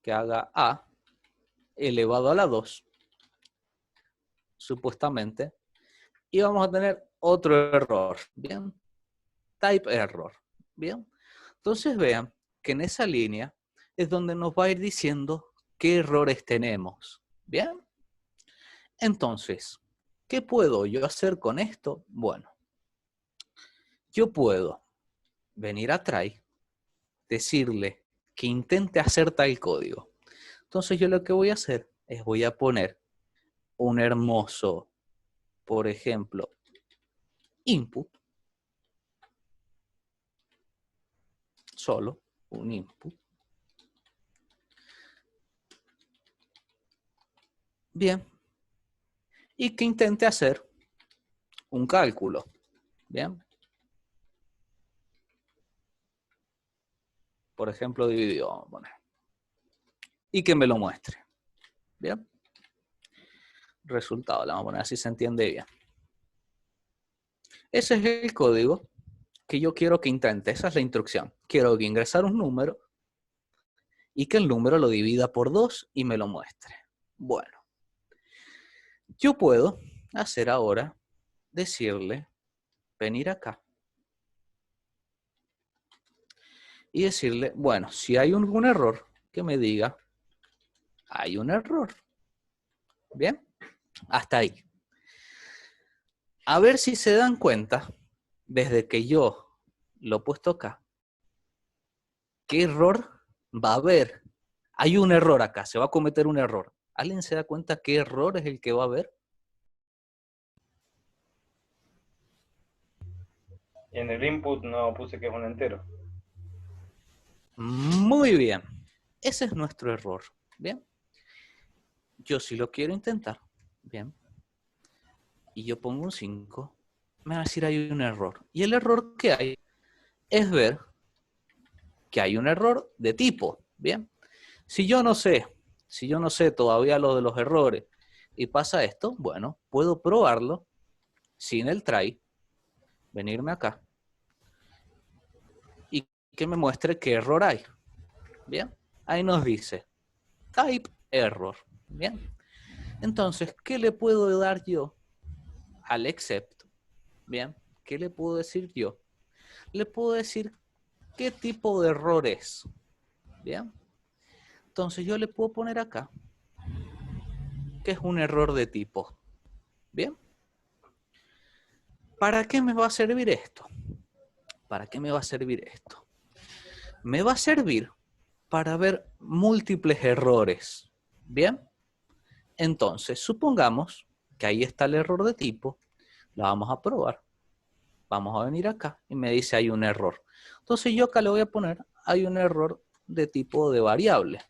que haga A elevado a la 2, supuestamente. Y vamos a tener otro error. Bien. Type error. Bien. Entonces vean que en esa línea es donde nos va a ir diciendo qué errores tenemos. Bien. Entonces, ¿qué puedo yo hacer con esto? Bueno, yo puedo venir a try, decirle que intente hacer tal código. Entonces yo lo que voy a hacer es voy a poner un hermoso, por ejemplo, input, solo un input. Bien. Y que intente hacer un cálculo. Bien. por ejemplo, dividido, vamos a poner, y que me lo muestre. Bien. Resultado, le vamos a poner así se entiende bien. Ese es el código que yo quiero que intente. Esa es la instrucción. Quiero que ingresar un número y que el número lo divida por 2 y me lo muestre. Bueno, yo puedo hacer ahora, decirle, venir acá y decirle, bueno, si hay algún error, que me diga, hay un error. Bien, hasta ahí. A ver si se dan cuenta, desde que yo lo he puesto acá, ¿qué error va a haber? Hay un error acá, se va a cometer un error. ¿Alguien se da cuenta qué error es el que va a haber? Y en el input no puse que es un entero. Muy bien. Ese es nuestro error. Bien. Yo si lo quiero intentar. Bien. Y yo pongo un 5. Me va a decir hay un error. Y el error que hay es ver que hay un error de tipo. Bien. Si yo no sé todavía lo de los errores y pasa esto, bueno, puedo probarlo sin el try, venirme acá y que me muestre qué error hay. Bien, ahí nos dice type error. Bien, entonces, ¿qué le puedo dar yo al except? Bien, ¿qué le puedo decir yo? Le puedo decir qué tipo de error es. Bien, entonces yo le puedo poner acá que es un error de tipo. Bien, ¿para qué me va a servir esto? ¿Para qué me va a servir esto? Me va a servir para ver múltiples errores. Bien, entonces supongamos que ahí está el error de tipo, la vamos a probar. Vamos a venir acá y me dice hay un error. Entonces yo acá le voy a poner hay un error de tipo de variable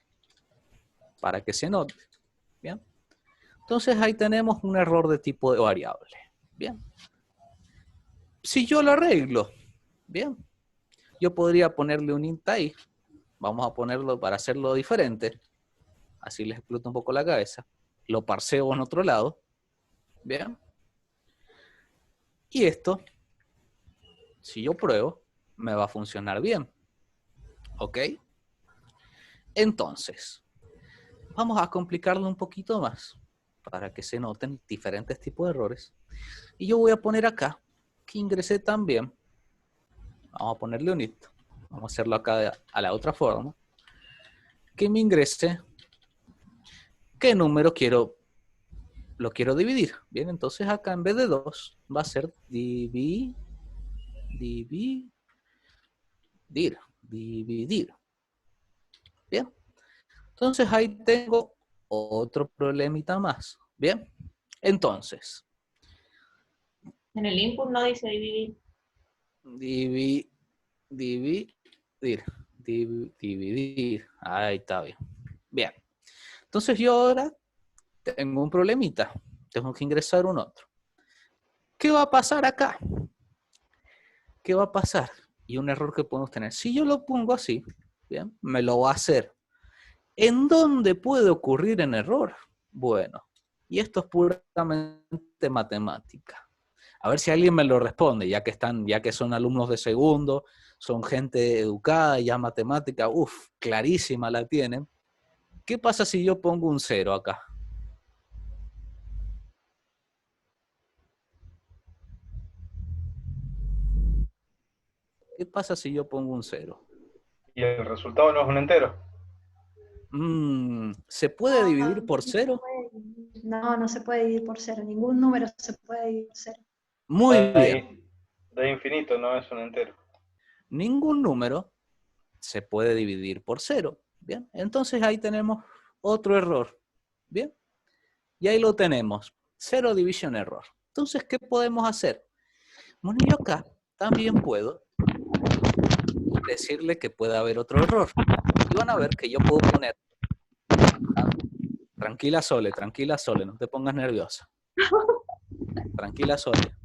para que se note. Bien, entonces ahí tenemos un error de tipo de variable. Bien, si yo lo arreglo, bien, yo podría ponerle un int ahí. Vamos a ponerlo para hacerlo diferente. Así les explota un poco la cabeza. Lo parseo en otro lado. Bien. Y esto, si yo pruebo, me va a funcionar bien. ¿Ok? Entonces, vamos a complicarlo un poquito más para que se noten diferentes tipos de errores. Y yo voy a poner acá que ingresé también. Vamos a ponerle un it. Vamos a hacerlo acá a la otra forma. Que me ingrese qué número lo quiero dividir. Bien, entonces acá en vez de 2 va a ser dividir. Bien, entonces ahí tengo otro problemita más. Bien, entonces, En el input no dice dividir. dividir, dividir. Ahí está bien. Bien, entonces yo ahora tengo un problemita. Tengo que ingresar un otro. ¿Qué va a pasar acá? ¿Qué va a pasar? Y un error que podemos tener. Si yo lo pongo así, bien, me lo va a hacer. ¿En dónde puede ocurrir un error? Bueno, y esto es puramente matemática. A ver si alguien me lo responde, ya que son alumnos de segundo, son gente educada, ya matemática, clarísima la tienen. ¿Qué pasa si yo pongo un 0 acá? ¿Qué pasa si yo pongo un 0? Y el resultado no es un entero. ¿Se puede dividir por No se 0? puede dividir. No, no se puede dividir por 0. Ningún número se puede dividir por 0. Muy bien. De infinito no es un entero. Ningún número se puede dividir por 0. Bien, entonces ahí tenemos otro error. Bien, y ahí lo tenemos. 0 division error. Entonces, ¿qué podemos hacer? Bueno, yo acá también puedo decirle que puede haber otro error. Y van a ver que yo puedo poner... Tranquila Sole, no te pongas nerviosa. Tranquila Sole.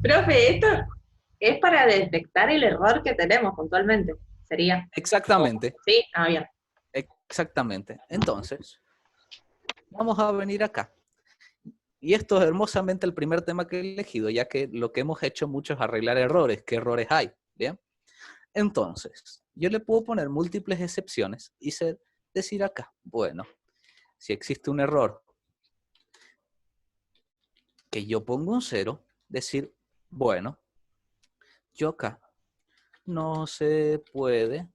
Profe, esto es para detectar el error que tenemos puntualmente. ¿Sería? Exactamente, ¿Sí? Ah, bien. exactamente. Entonces, vamos a venir acá. Y esto es hermosamente el primer tema que he elegido, ya que lo que hemos hecho mucho es arreglar errores. ¿Qué errores hay? ¿Bien? Entonces, yo le puedo poner múltiples excepciones y decir acá, bueno, si existe un error que yo pongo un 0, decir, bueno, yo acá no se puede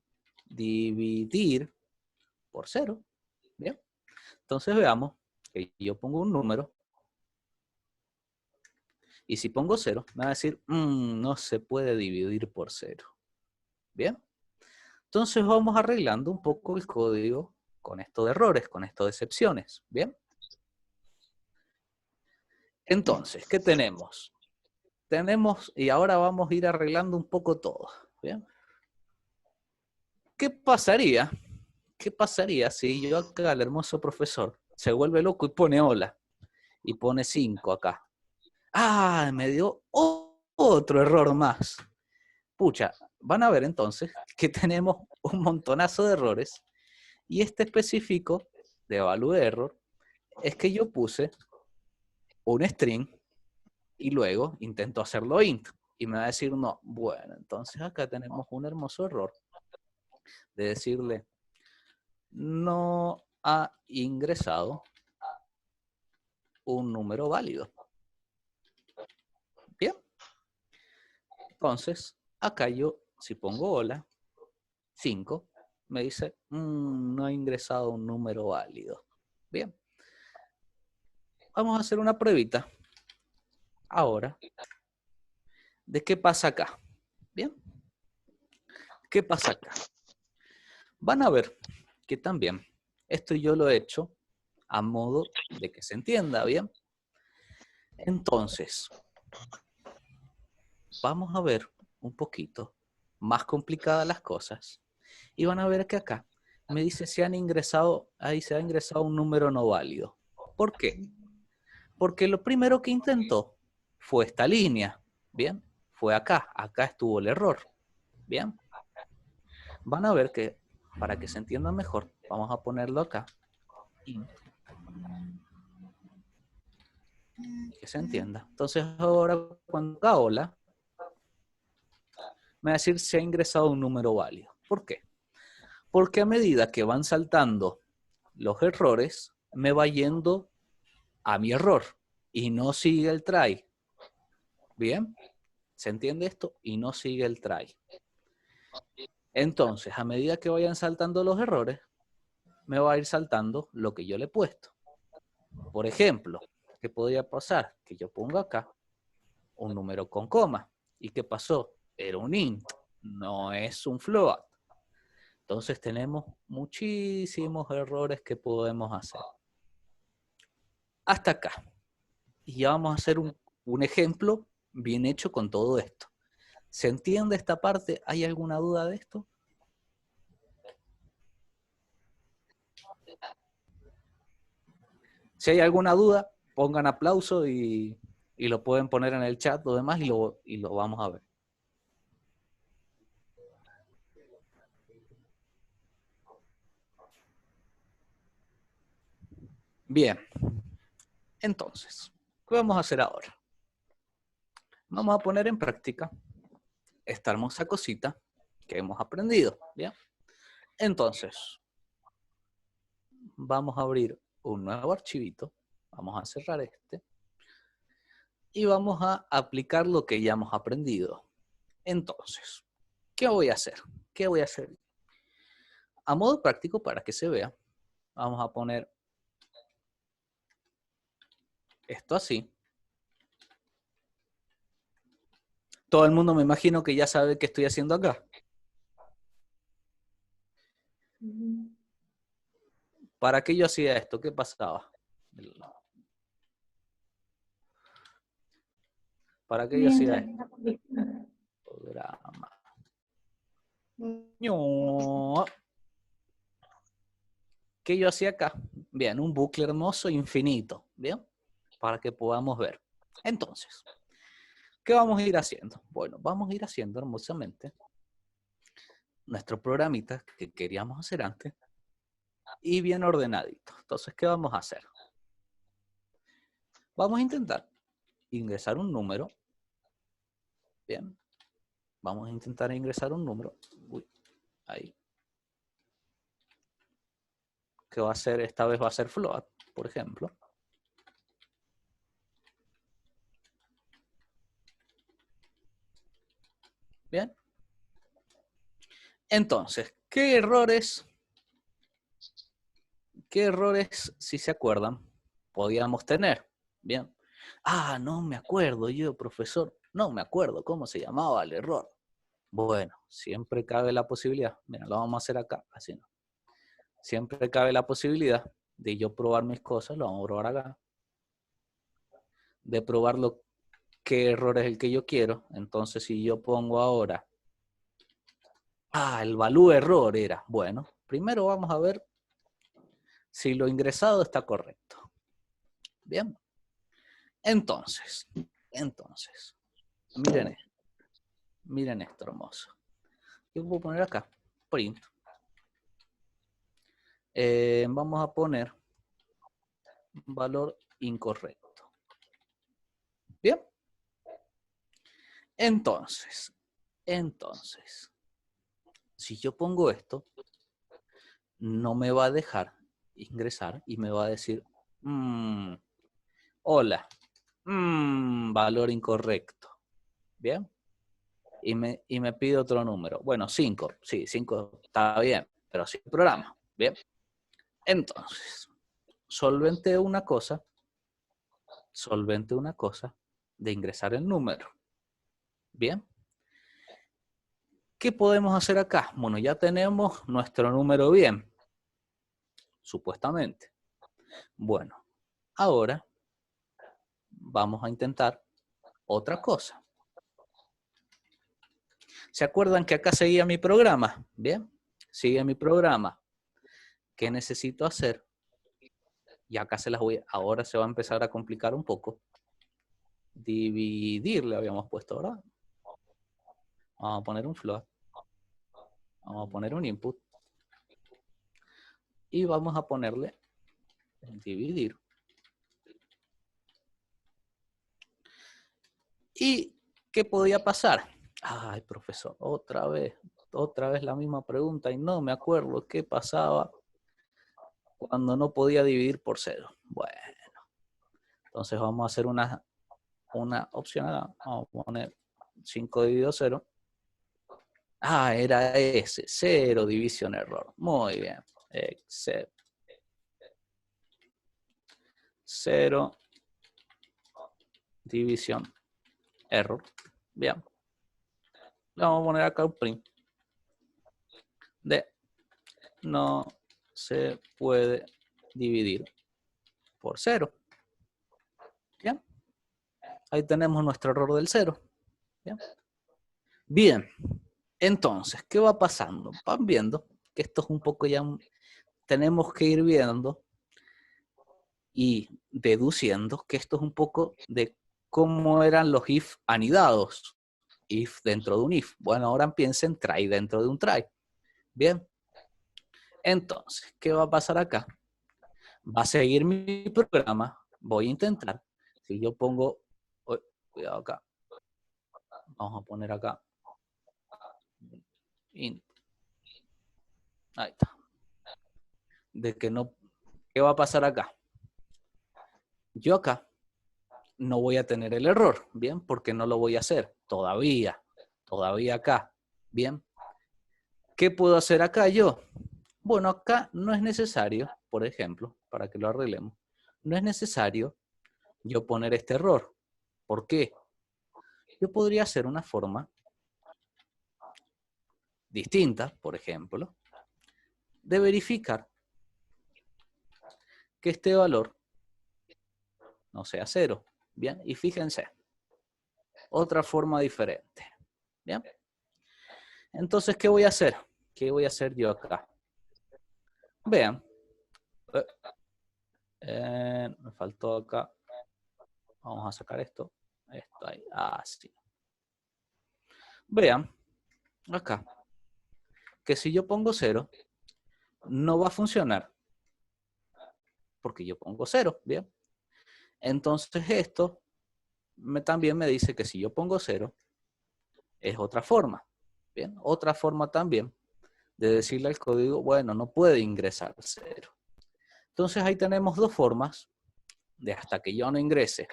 dividir por 0. ¿Bien? Entonces veamos que yo pongo un número y si pongo 0, me va a decir, no se puede dividir por 0. ¿Bien? Entonces vamos arreglando un poco el código con esto de errores, con esto de excepciones. ¿Bien? Entonces, ¿qué tenemos? Y ahora vamos a ir arreglando un poco todo. ¿Bien? ¿Qué pasaría? ¿Qué pasaría si yo acá, el hermoso profesor, se vuelve loco y pone hola? Y pone 5 acá. ¡Ah! Me dio otro error más. Pucha, van a ver entonces que tenemos un montonazo de errores. Y este específico de value error es que yo puse un string y luego intento hacerlo int. Y me va a decir no. Bueno, entonces acá tenemos un hermoso error de decirle no ha ingresado un número válido. Bien. Entonces, acá yo, si pongo hola, 5, me dice, no ha ingresado un número válido. Bien. Vamos a hacer una pruebita. Ahora, ¿de qué pasa acá? Bien. ¿Qué pasa acá? Van a ver que también esto yo lo he hecho a modo de que se entienda, ¿bien? Entonces, vamos a ver un poquito más complicadas las cosas y van a ver que acá me dice ahí se ha ingresado un número no válido. ¿Por qué? Porque lo primero que intentó fue esta línea, ¿bien? Fue acá estuvo el error, ¿bien? Van a ver que, para que se entienda mejor, vamos a ponerlo acá, y que se entienda. Entonces ahora cuando haga hola, me va a decir si ha ingresado un número válido. ¿Por qué? Porque a medida que van saltando los errores, me va yendo a mi error y no sigue el try. ¿Bien? ¿Se entiende esto? Y no sigue el try. Entonces, a medida que vayan saltando los errores, me va a ir saltando lo que yo le he puesto. Por ejemplo, ¿qué podría pasar? Que yo pongo acá un número con coma. ¿Y qué pasó? Era un int, no es un float. Entonces tenemos muchísimos errores que podemos hacer. Hasta acá. Y ya vamos a hacer un ejemplo bien hecho con todo esto. ¿Se entiende esta parte? ¿Hay alguna duda de esto? Si hay alguna duda, pongan aplauso y lo pueden poner en el chat o demás y lo vamos a ver. Bien. Entonces, ¿qué vamos a hacer ahora? Vamos a poner en práctica esta hermosa cosita que hemos aprendido. ¿Bien? Entonces, vamos a abrir un nuevo archivito. Vamos a cerrar este. Y vamos a aplicar lo que ya hemos aprendido. Entonces, ¿qué voy a hacer? ¿Qué voy a hacer? A modo práctico, para que se vea, vamos a poner esto así. Todo el mundo me imagino que ya sabe qué estoy haciendo acá. ¿Para qué yo hacía esto? ¿Qué pasaba? ¿Para qué yo hacía esto? Programa. ¿Qué yo hacía acá? Bien, un bucle hermoso infinito. ¿Bien? Para que podamos ver. Entonces, ¿qué vamos a ir haciendo? Bueno, vamos a ir haciendo hermosamente nuestro programita que queríamos hacer antes y bien ordenadito. Entonces, ¿qué vamos a hacer? Vamos a intentar ingresar un número. Bien. Vamos a intentar ingresar un número. Uy, ahí. Que va a ser, esta vez va a ser float, por ejemplo. Bien. Entonces, ¿qué errores, si se acuerdan, podíamos tener? Bien. Ah, no me acuerdo yo, profesor. No me acuerdo cómo se llamaba el error. Bueno, siempre cabe la posibilidad. Mira, lo vamos a hacer acá, así no. Siempre cabe la posibilidad de yo probar mis cosas, lo vamos a probar acá. De probar qué error es el que yo quiero. Entonces, si yo pongo ahora, el value error era, bueno, primero vamos a ver si lo ingresado está correcto. Bien. Entonces, miren esto hermoso. Yo voy a poner acá, print. Vamos a poner valor incorrecto. Bien. Entonces, si yo pongo esto, no me va a dejar ingresar y me va a decir, hola, valor incorrecto. Bien. Y me pide otro número. Bueno, 5. Sí, 5 está bien, pero sin programa. Bien. Entonces, solvente una cosa de ingresar el número. Bien. ¿Qué podemos hacer acá? Bueno, ya tenemos nuestro número bien, supuestamente. Bueno, ahora vamos a intentar otra cosa. ¿Se acuerdan que acá seguía mi programa? Bien, sigue mi programa. ¿Qué necesito hacer? Y acá ahora se va a empezar a complicar un poco. Dividir le habíamos puesto, ¿verdad? Vamos a poner un float. Vamos a poner un input. Y vamos a ponerle dividir. ¿Y qué podía pasar? Ay, profesor, otra vez la misma pregunta y no me acuerdo qué pasaba cuando no podía dividir por 0. Bueno, entonces vamos a hacer una opción acá. Vamos a poner 5 dividido 0. Era ese, 0 división error. Muy bien. Except 0 división error. Bien. Le vamos a poner acá un print de no se puede dividir por 0. Bien. Ahí tenemos nuestro error del 0. Bien. Bien. Entonces, ¿qué va pasando? Van viendo que esto es un poco ya... Tenemos que ir viendo y deduciendo que esto es un poco de cómo eran los if anidados. If dentro de un if. Bueno, ahora piensen try dentro de un try. Bien. Entonces, ¿qué va a pasar acá? Va a seguir mi programa. Voy a intentar. Si yo pongo... cuidado acá. Vamos a poner acá. Ahí está. De que no... ¿Qué va a pasar acá? Yo acá no voy a tener el error, ¿bien? Porque no lo voy a hacer. Todavía acá, ¿bien? ¿Qué puedo hacer acá yo? Bueno, acá no es necesario, por ejemplo, para que lo arreglemos, no es necesario yo poner este error. ¿Por qué? Yo podría hacer una forma distinta, por ejemplo, de verificar que este valor no sea 0. Bien, y fíjense, otra forma diferente. Bien. Entonces, ¿qué voy a hacer? ¿Qué voy a hacer yo acá? Vean. Me faltó acá. Vamos a sacar esto. Esto ahí. Así. Vean. Acá. que si yo pongo 0, no va a funcionar. Porque yo pongo 0, ¿bien? Entonces esto también me dice que si yo pongo 0, es otra forma. ¿Bien? Otra forma también de decirle al código, bueno, no puede ingresar 0. Entonces ahí tenemos dos formas de hasta que yo no ingrese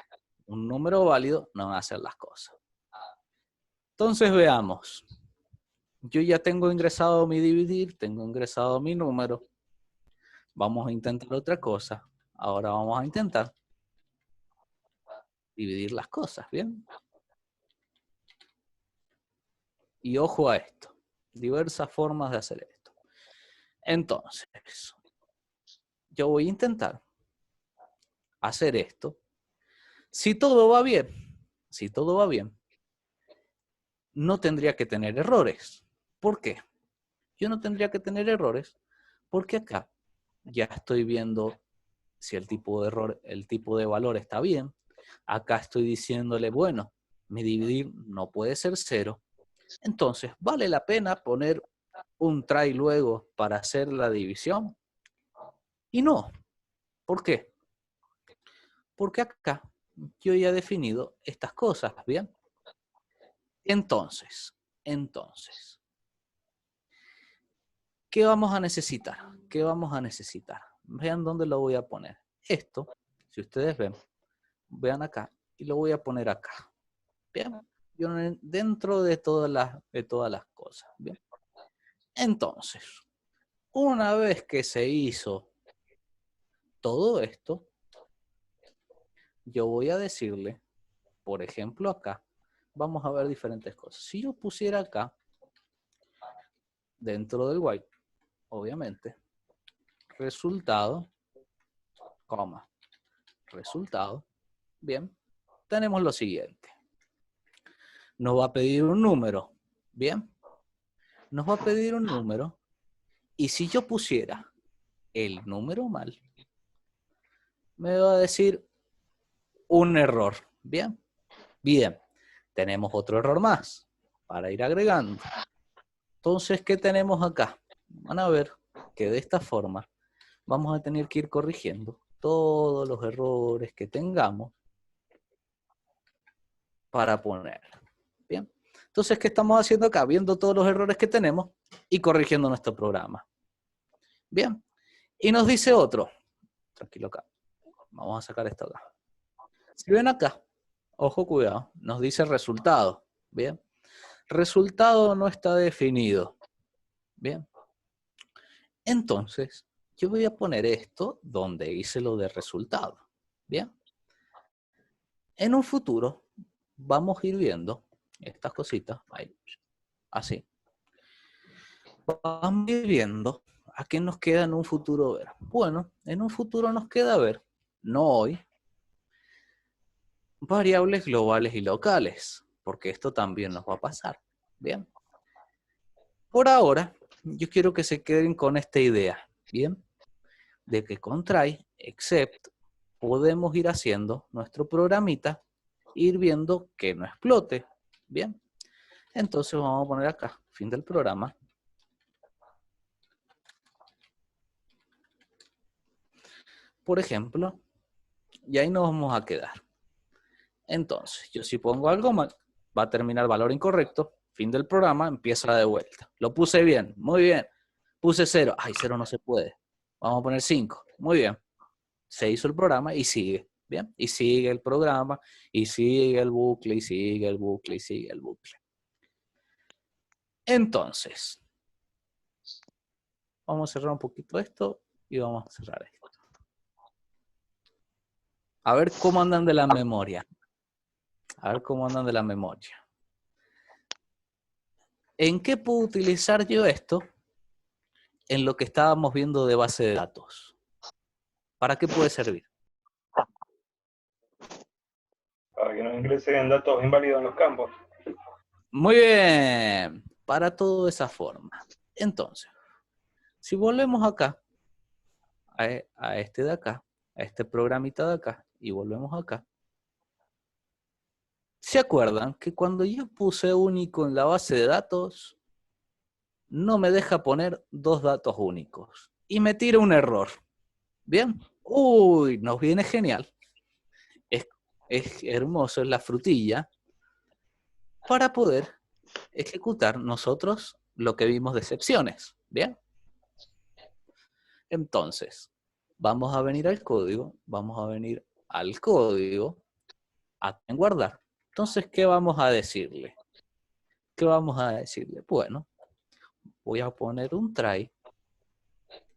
un número válido, no van a hacer las cosas. Entonces veamos. Yo ya tengo ingresado mi dividir, tengo ingresado mi número. Vamos a intentar otra cosa. Ahora vamos a intentar dividir las cosas, ¿bien? Y ojo a esto. Diversas formas de hacer esto. Entonces, yo voy a intentar hacer esto. Si todo va bien, no tendría que tener errores. ¿Por qué? Yo no tendría que tener errores porque acá ya estoy viendo si el tipo de error, el tipo de valor está bien. Acá estoy diciéndole, bueno, mi dividir no puede ser 0. Entonces, ¿vale la pena poner un try luego para hacer la división? Y no. ¿Por qué? Porque acá yo ya he definido estas cosas, ¿bien? Entonces, ¿qué vamos a necesitar? ¿Qué vamos a necesitar? Vean dónde lo voy a poner. Esto, si ustedes ven, vean acá y lo voy a poner acá. Bien, yo dentro de todas las cosas. Bien. Entonces, una vez que se hizo todo esto, yo voy a decirle, por ejemplo acá, vamos a ver diferentes cosas. Si yo pusiera acá, dentro del while, obviamente, resultado, coma, resultado, bien, tenemos lo siguiente. Nos va a pedir un número, bien, nos va a pedir un número, y si yo pusiera el número mal, me va a decir un error, bien, bien, tenemos otro error más para ir agregando. Entonces, ¿qué tenemos acá? Van a ver que de esta forma vamos a tener que ir corrigiendo todos los errores que tengamos para poner. Bien. Entonces, ¿qué estamos haciendo acá? Viendo todos los errores que tenemos y corrigiendo nuestro programa. Bien. Y nos dice otro. Tranquilo acá. Vamos a sacar esto acá. Si ven acá, ojo, cuidado, nos dice resultado. Bien. Resultado no está definido. Bien. Entonces, yo voy a poner esto donde hice lo de resultado. Bien. En un futuro, vamos a ir viendo estas cositas. Ahí, así. Vamos a ir viendo a qué nos queda en un futuro ver. Bueno, en un futuro nos queda ver, no hoy, variables globales y locales, porque esto también nos va a pasar. Bien. Por ahora, yo quiero que se queden con esta idea, ¿bien? De que con try, except, podemos ir haciendo nuestro programita, ir viendo que no explote, ¿bien? Entonces vamos a poner acá, fin del programa. Por ejemplo, y ahí nos vamos a quedar. Entonces, yo si pongo algo mal, va a terminar valor incorrecto, fin del programa, empieza de vuelta. Lo puse bien, muy bien. Puse 0, ay, 0 no se puede. Vamos a poner 5, muy bien. Se hizo el programa y sigue, ¿bien? Y sigue el programa, y sigue el bucle, y sigue el bucle, y sigue el bucle. Entonces, vamos a cerrar un poquito esto y vamos a cerrar esto. A ver cómo andan de la memoria. A ver cómo andan de la memoria. ¿En qué puedo utilizar yo esto? En lo que estábamos viendo de base de datos. ¿Para qué puede servir? Para que nos ingresen datos inválidos en los campos. Muy bien. Para toda esa forma. Entonces, si volvemos acá, a este de acá, a este programita de acá, y volvemos acá, ¿se acuerdan que cuando yo puse único en la base de datos, no me deja poner 2 datos únicos y me tira un error. ¿Bien? Uy, nos viene genial. Es hermoso, es la frutilla para poder ejecutar nosotros lo que vimos de excepciones. ¿Bien? Entonces, vamos a venir al código, en guardar. Entonces, ¿qué vamos a decirle? Bueno, voy a poner un try,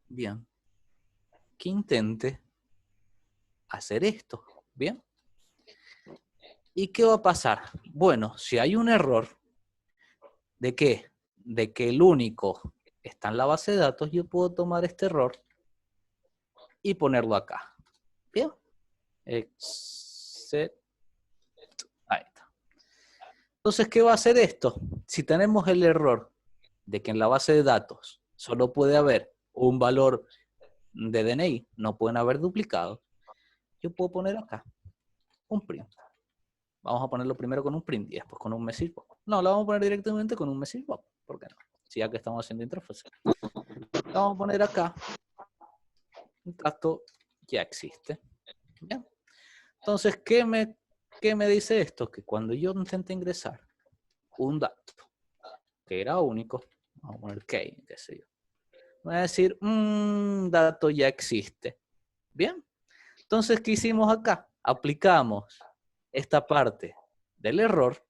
bien, que intente hacer esto, bien. ¿Y qué va a pasar? Bueno, si hay un error, ¿de qué? De que el único está en la base de datos, yo puedo tomar este error y ponerlo acá, bien. Except, ahí está. Entonces, ¿qué va a hacer esto? Si tenemos el error de que en la base de datos solo puede haber un valor de DNI, no pueden haber duplicados, yo puedo poner acá un print. Vamos a ponerlo primero con un print y después con un message pop. No, lo vamos a poner directamente con un message pop. ¿Por qué no? Si ya que estamos haciendo interfaz. Vamos a poner acá un dato ya existe. ¿Bien? Entonces, ¿qué me dice esto? Que cuando yo intente ingresar un dato que era único, vamos a poner key, qué sé yo, voy a decir, dato ya existe. ¿Bien? Entonces, ¿qué hicimos acá? Aplicamos esta parte del error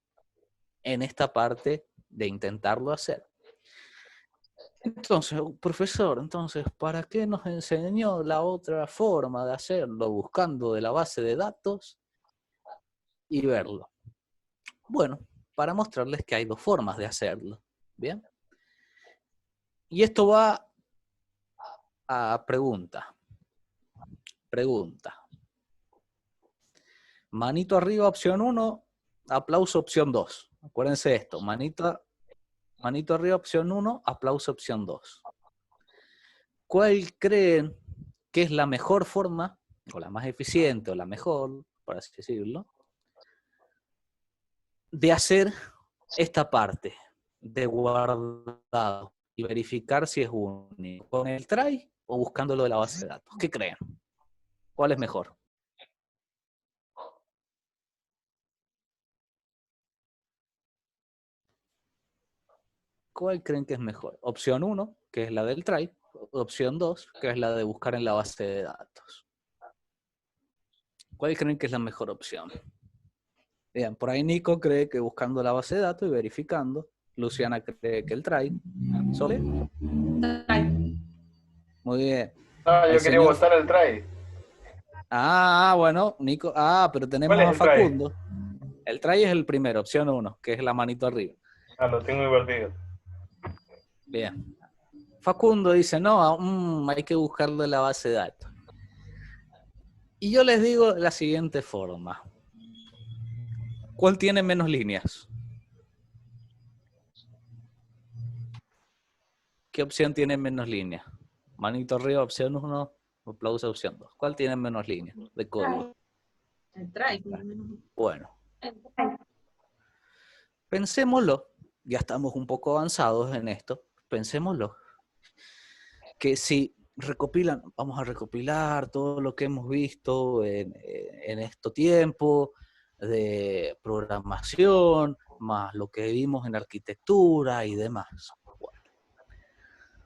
en esta parte de intentarlo hacer. Entonces, profesor, ¿para qué nos enseñó la otra forma de hacerlo? Buscando de la base de datos y verlo. Bueno, para mostrarles que hay 2 formas de hacerlo. ¿Bien? Y esto va a pregunta. Manito arriba, opción 1, aplauso, opción 2. Acuérdense esto, manito arriba, opción 1, aplauso, opción 2. ¿Cuál creen que es la mejor forma, o la más eficiente, o la mejor, por así decirlo, de hacer esta parte de guardado y verificar si es único? ¿Con el try o buscándolo de la base de datos? ¿Qué creen? ¿Cuál es mejor? ¿Cuál creen que es mejor? Opción 1, que es la del try. Opción 2, que es la de buscar en la base de datos. ¿Cuál creen que es la mejor opción? Bien, por ahí Nico cree que buscando la base de datos y verificando. Luciana cree que el try. ¿Sole? Muy bien. No, yo El quería señor... votar el try. bueno, Nico. Pero tenemos ¿Cuál es a el try? Facundo. El try es el primero, opción 1, que es la manito arriba. Lo tengo invertido. Bien. Facundo dice, no, hay que buscarlo en la base de datos. Y yo les digo de la siguiente forma. ¿Cuál tiene menos líneas? ¿Qué opción tiene menos líneas? Manito arriba, opción 1, aplauso, opción 2. ¿Cuál tiene menos líneas de código? El try. Bueno. Pensémoslo, ya estamos un poco avanzados en esto, pensémoslo, que si vamos a recopilar todo lo que hemos visto en este tiempo de programación, más lo que vimos en arquitectura y demás. Bueno,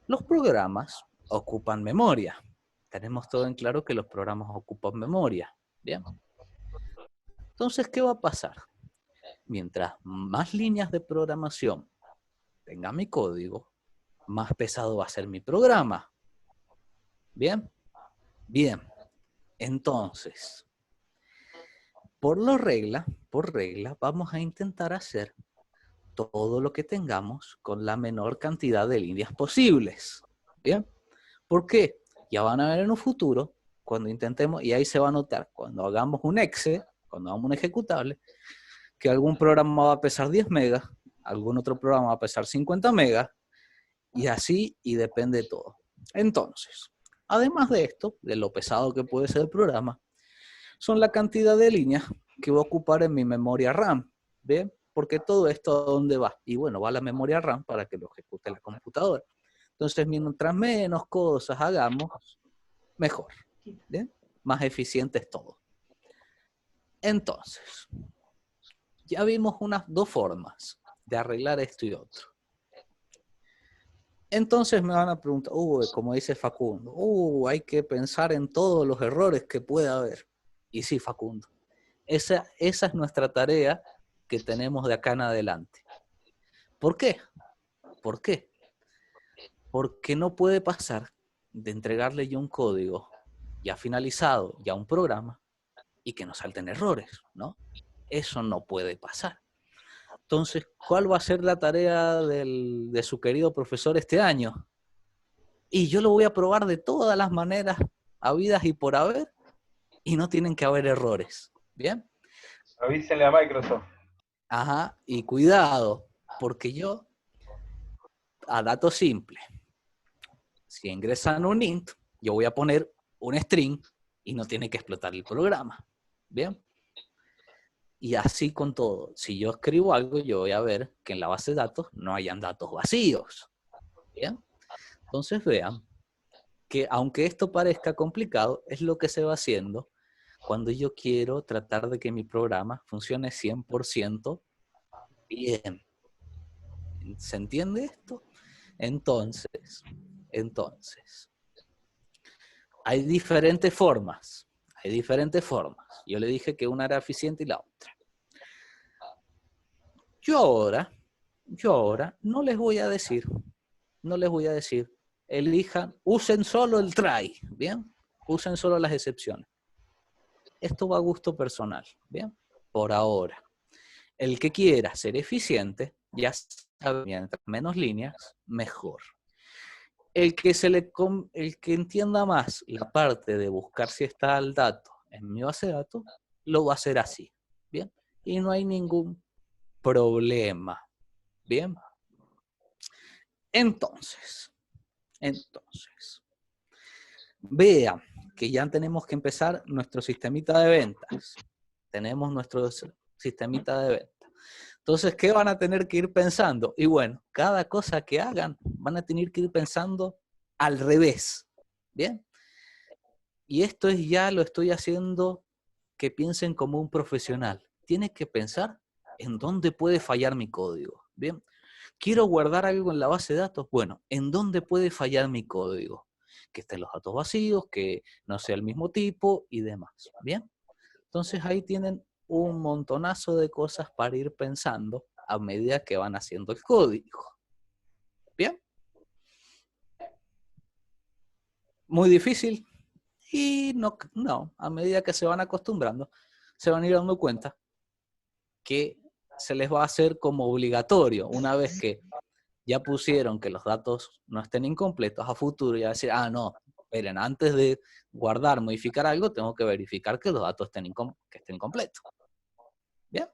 los programas ocupan memoria. Tenemos todo en claro que los programas ocupan memoria. Bien. Entonces, ¿qué va a pasar? Mientras más líneas de programación tenga mi código, más pesado va a ser mi programa. ¿Bien? Bien. Entonces, por regla, vamos a intentar hacer todo lo que tengamos con la menor cantidad de líneas posibles. ¿Bien? ¿Por qué? Ya van a ver en un futuro, cuando intentemos, y ahí se va a notar, cuando hagamos un exe, cuando hagamos un ejecutable, que algún programa va a pesar 10 megas, algún otro programa va a pesar 50 megas, y así, y depende de todo. Entonces, además de esto, de lo pesado que puede ser el programa, son la cantidad de líneas que va a ocupar en mi memoria RAM. ¿Bien? porque todo esto ¿a dónde va? Y bueno, va a la memoria RAM para que lo ejecute la computadora. Entonces, mientras menos cosas hagamos, mejor. ¿Bien? Más eficiente es todo. Entonces, ya vimos unas dos formas de arreglar esto y otro. Entonces me van a preguntar, como dice Facundo, hay que pensar en todos los errores que pueda haber. Y sí, Facundo, esa es nuestra tarea que tenemos de acá en adelante. ¿Por qué? ¿Por qué? Porque no puede pasar de entregarle yo un código ya finalizado, ya un programa, y que nos salten errores, ¿no? Eso no puede pasar. Entonces, ¿cuál va a ser la tarea de su querido profesor este año? Y yo lo voy a probar de todas las maneras habidas y por haber, y no tienen que haber errores. ¿Bien? Avísenle a Microsoft. Ajá, y cuidado, porque yo, a dato simple, si ingresan un int, yo voy a poner un string y no tiene que explotar el programa. ¿Bien? Y así con todo. Si yo escribo algo, yo voy a ver que en la base de datos no hayan datos vacíos. ¿Bien? Entonces vean que aunque esto parezca complicado, es lo que se va haciendo cuando yo quiero tratar de que mi programa funcione 100% bien. ¿Se entiende esto? Entonces, hay diferentes formas. Hay diferentes formas. Yo le dije que una era eficiente y la otra. Yo ahora no les voy a decir, elijan, usen solo el try, ¿bien? Usen solo las excepciones. Esto va a gusto personal, ¿bien? Por ahora. El que quiera ser eficiente, ya sabe, mientras menos líneas, mejor. El que entienda más la parte de buscar si está el dato en mi base de datos, lo va a hacer así, ¿bien? Y no hay ningún problema, ¿bien? Entonces, vean que ya tenemos que empezar nuestro sistemita de ventas. Tenemos nuestro sistemita de ventas. Entonces, ¿qué van a tener que ir pensando? Y bueno, cada cosa que hagan, van a tener que ir pensando al revés. ¿Bien? Y esto ya lo estoy haciendo que piensen como un profesional. Tienes que pensar en dónde puede fallar mi código. ¿Bien? Quiero guardar algo en la base de datos. Bueno, ¿en dónde puede fallar mi código? Que estén los datos vacíos, que no sea el mismo tipo y demás. ¿Bien? Entonces ahí tienen un montonazo de cosas para ir pensando a medida que van haciendo el código. ¿Bien? Muy difícil. Y no, a medida que se van acostumbrando, se van a ir dando cuenta que se les va a hacer como obligatorio una vez que ya pusieron que los datos no estén incompletos a futuro y a decir, no, esperen, antes de guardar, modificar algo, tengo que verificar que los datos estén completos. ¿Bien?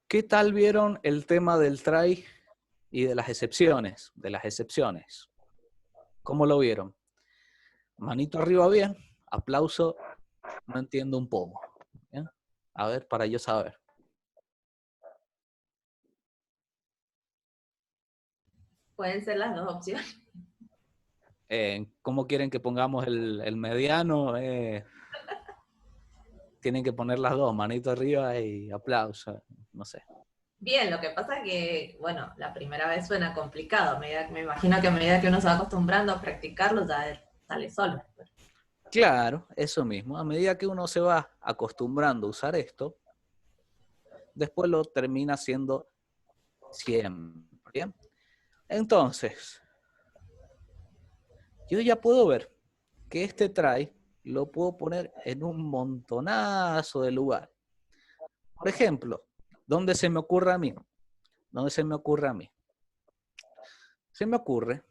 ¿Qué tal vieron el tema del try y de las excepciones? ¿Cómo lo vieron? Manito arriba bien, aplauso, no entiendo un poco. ¿Bien? A ver, para yo saber. Pueden ser las dos opciones. ¿Cómo quieren que pongamos el mediano? Tienen que poner las dos, manito arriba y aplauso, no sé. Bien, lo que pasa es que, bueno, la primera vez suena complicado. Me imagino que a medida que uno se va acostumbrando a practicarlo, ya sale solo. Claro, eso mismo. A medida que uno se va acostumbrando a usar esto, después lo termina haciendo siempre. ¿Bien? Entonces, yo ya puedo ver que este try lo puedo poner en un montonazo de lugares. Por ejemplo, ¿dónde se me ocurre a mí? Se me ocurre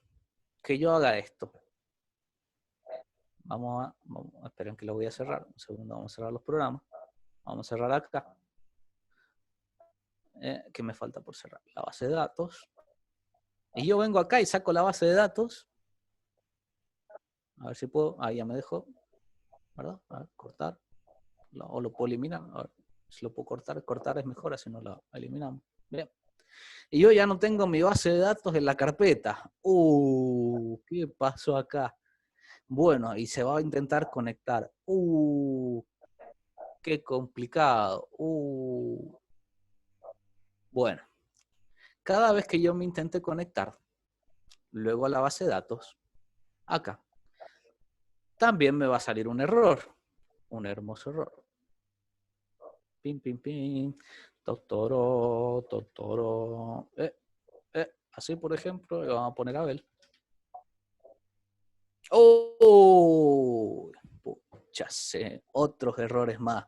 que yo haga esto. Esperen que lo voy a cerrar. Un segundo, vamos a cerrar los programas. Vamos a cerrar acá. ¿Qué me falta por cerrar? La base de datos. Y yo vengo acá y saco la base de datos. A ver si puedo. Ahí ya me dejó. ¿Verdad? A ver, cortar. o lo puedo eliminar. A ver, si lo puedo cortar es mejor, así no lo eliminamos. Bien. Y yo ya no tengo mi base de datos en la carpeta. ¿Qué pasó acá? Bueno, y se va a intentar conectar. Qué complicado. Bueno, cada vez que yo me intente conectar, luego a la base de datos, acá, también me va a salir un error. Un hermoso error. Pim, pim, pim. Totoro, totoro. Así, por ejemplo, le vamos a poner Abel. Pucha, otros errores más.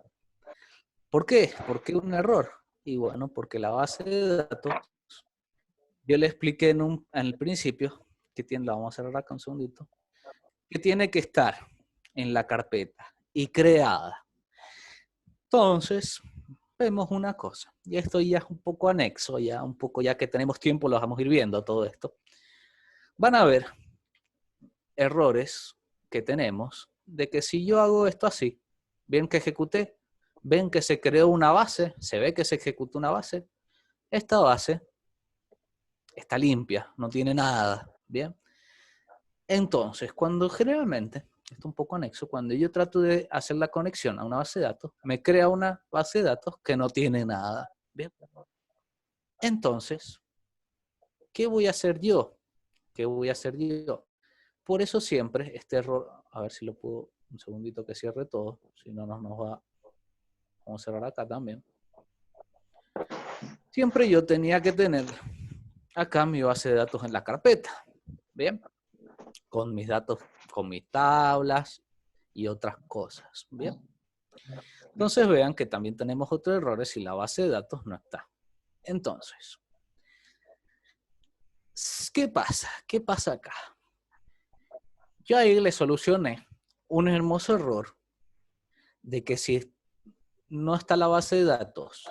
¿Por qué? ¿Por qué un error? Y bueno, porque la base de datos, yo le expliqué en el principio, la vamos a cerrar acá un segundito, que tiene que estar en la carpeta y creada. Entonces, vemos una cosa, y esto ya es un poco anexo, ya que tenemos tiempo lo vamos a ir viendo todo esto. Van a ver errores que tenemos de que si yo hago esto así, ven que ejecuté, ven que se creó una base, se ve que se ejecutó una base, esta base está limpia, no tiene nada, ¿bien? Entonces, cuando generalmente, esto es un poco anexo, cuando yo trato de hacer la conexión a una base de datos, me crea una base de datos que no tiene nada, ¿bien? Entonces, ¿qué voy a hacer yo? ¿Qué voy a hacer yo? Por eso siempre este error, a ver si lo puedo, un segundito que cierre todo, si no nos va, vamos a cerrar acá también. Siempre yo tenía que tener acá mi base de datos en la carpeta, ¿bien? Con mis datos, con mis tablas y otras cosas, ¿bien? Entonces vean que también tenemos otros errores si la base de datos no está. Entonces, ¿qué pasa? ¿Qué pasa acá? Yo ahí le solucioné un hermoso error de que si no está la base de datos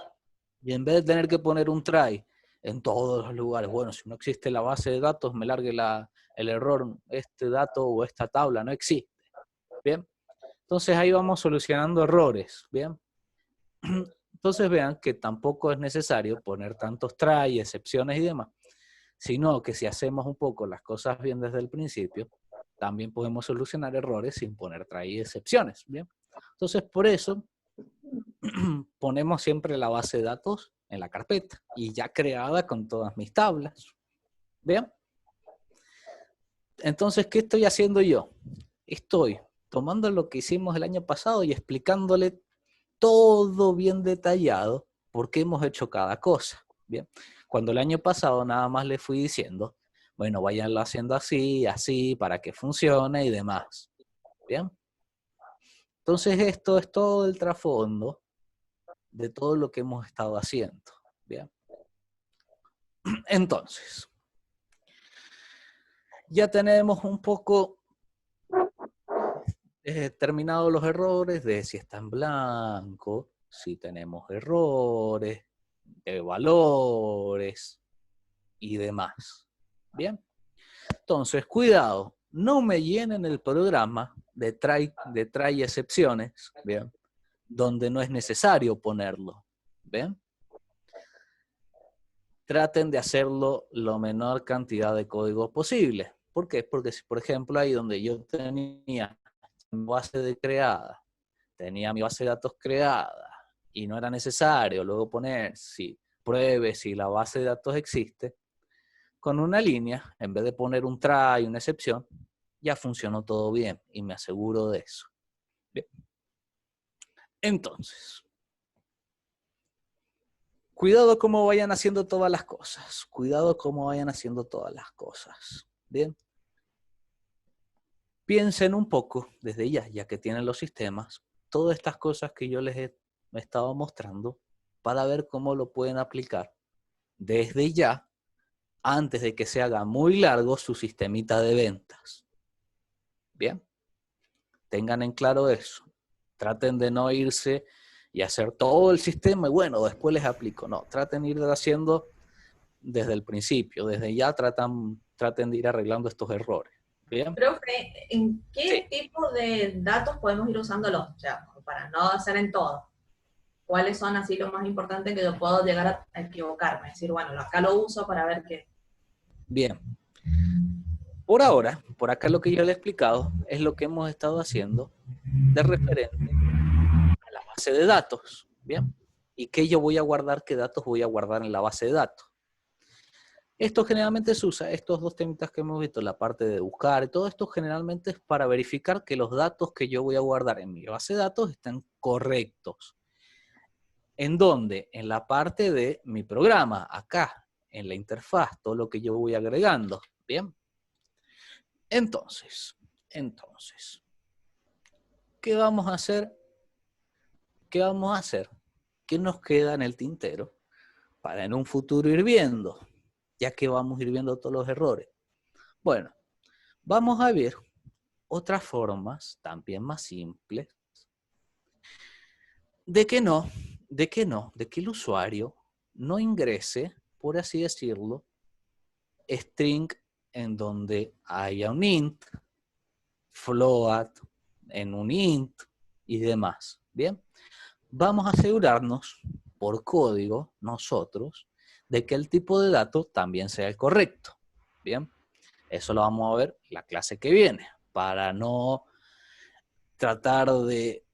y en vez de tener que poner un try en todos los lugares, bueno, si no existe la base de datos, me largue el error, este dato o esta tabla no existe, ¿bien? Entonces ahí vamos solucionando errores, ¿bien? Entonces vean que tampoco es necesario poner tantos try, excepciones y demás, sino que si hacemos un poco las cosas bien desde el principio, también podemos solucionar errores sin poner try y excepciones, ¿bien? Entonces por eso ponemos siempre la base de datos en la carpeta y ya creada con todas mis tablas. ¿Vean? Entonces, ¿qué estoy haciendo yo? Estoy tomando lo que hicimos el año pasado y explicándole todo bien detallado por qué hemos hecho cada cosa. ¿Bien? Cuando el año pasado nada más le fui diciendo, bueno, váyanlo haciendo así, así, para que funcione y demás. ¿Bien? Entonces, esto es todo el trasfondo de todo lo que hemos estado haciendo. ¿Bien? Entonces, ya tenemos un poco terminados los errores de si está en blanco, si tenemos errores, de valores y demás. ¿Bien? Entonces, cuidado, no me llenen el programa de try excepciones, ¿bien? Donde no es necesario ponerlo. ¿Ven? Traten de hacerlo lo menor cantidad de código posible. ¿Por qué? Porque si, por ejemplo, ahí donde yo tenía mi base de creada, tenía mi base de datos creada y no era necesario luego poner si pruebe si la base de datos existe, con una línea, en vez de poner un try, una excepción, ya funcionó todo bien y me aseguro de eso. Bien. Entonces, cuidado cómo vayan haciendo todas las cosas. Cuidado cómo vayan haciendo todas las cosas. Bien. Piensen un poco, desde ya que tienen los sistemas, todas estas cosas que yo les he estado mostrando para ver cómo lo pueden aplicar desde ya, antes de que se haga muy largo su sistemita de ventas. Bien. Tengan en claro eso. Traten de no irse y hacer todo el sistema y bueno, después les aplico. No, traten de ir haciendo desde el principio. Desde ya traten de ir arreglando estos errores. Bien. Profe, ¿en qué Sí. tipo de datos podemos ir usándolos? O sea, como para no hacer en todo. ¿Cuáles son así lo más importante que yo puedo llegar a equivocarme? Decir, bueno, acá lo uso para ver qué. Bien. Por ahora, por acá lo que yo le he explicado es lo que hemos estado haciendo de referente a la base de datos. Bien. ¿Y qué yo voy a guardar? ¿Qué datos voy a guardar en la base de datos? Esto generalmente se usa, estos dos temitas que hemos visto, la parte de buscar y todo esto generalmente es para verificar que los datos que yo voy a guardar en mi base de datos están correctos. ¿En dónde? En la parte de mi programa, acá, en la interfaz, todo lo que yo voy agregando. Bien. Entonces, ¿qué vamos a hacer? ¿Qué vamos a hacer? ¿Qué nos queda en el tintero para en un futuro ir viendo? Ya que vamos a ir viendo todos los errores. Bueno, vamos a ver otras formas también más simples de que el usuario no ingrese, por así decirlo, string en donde haya un int, float en un int y demás. Bien, vamos a asegurarnos por código nosotros de que el tipo de dato también sea el correcto. Bien, eso lo vamos a ver la clase que viene para no tratar de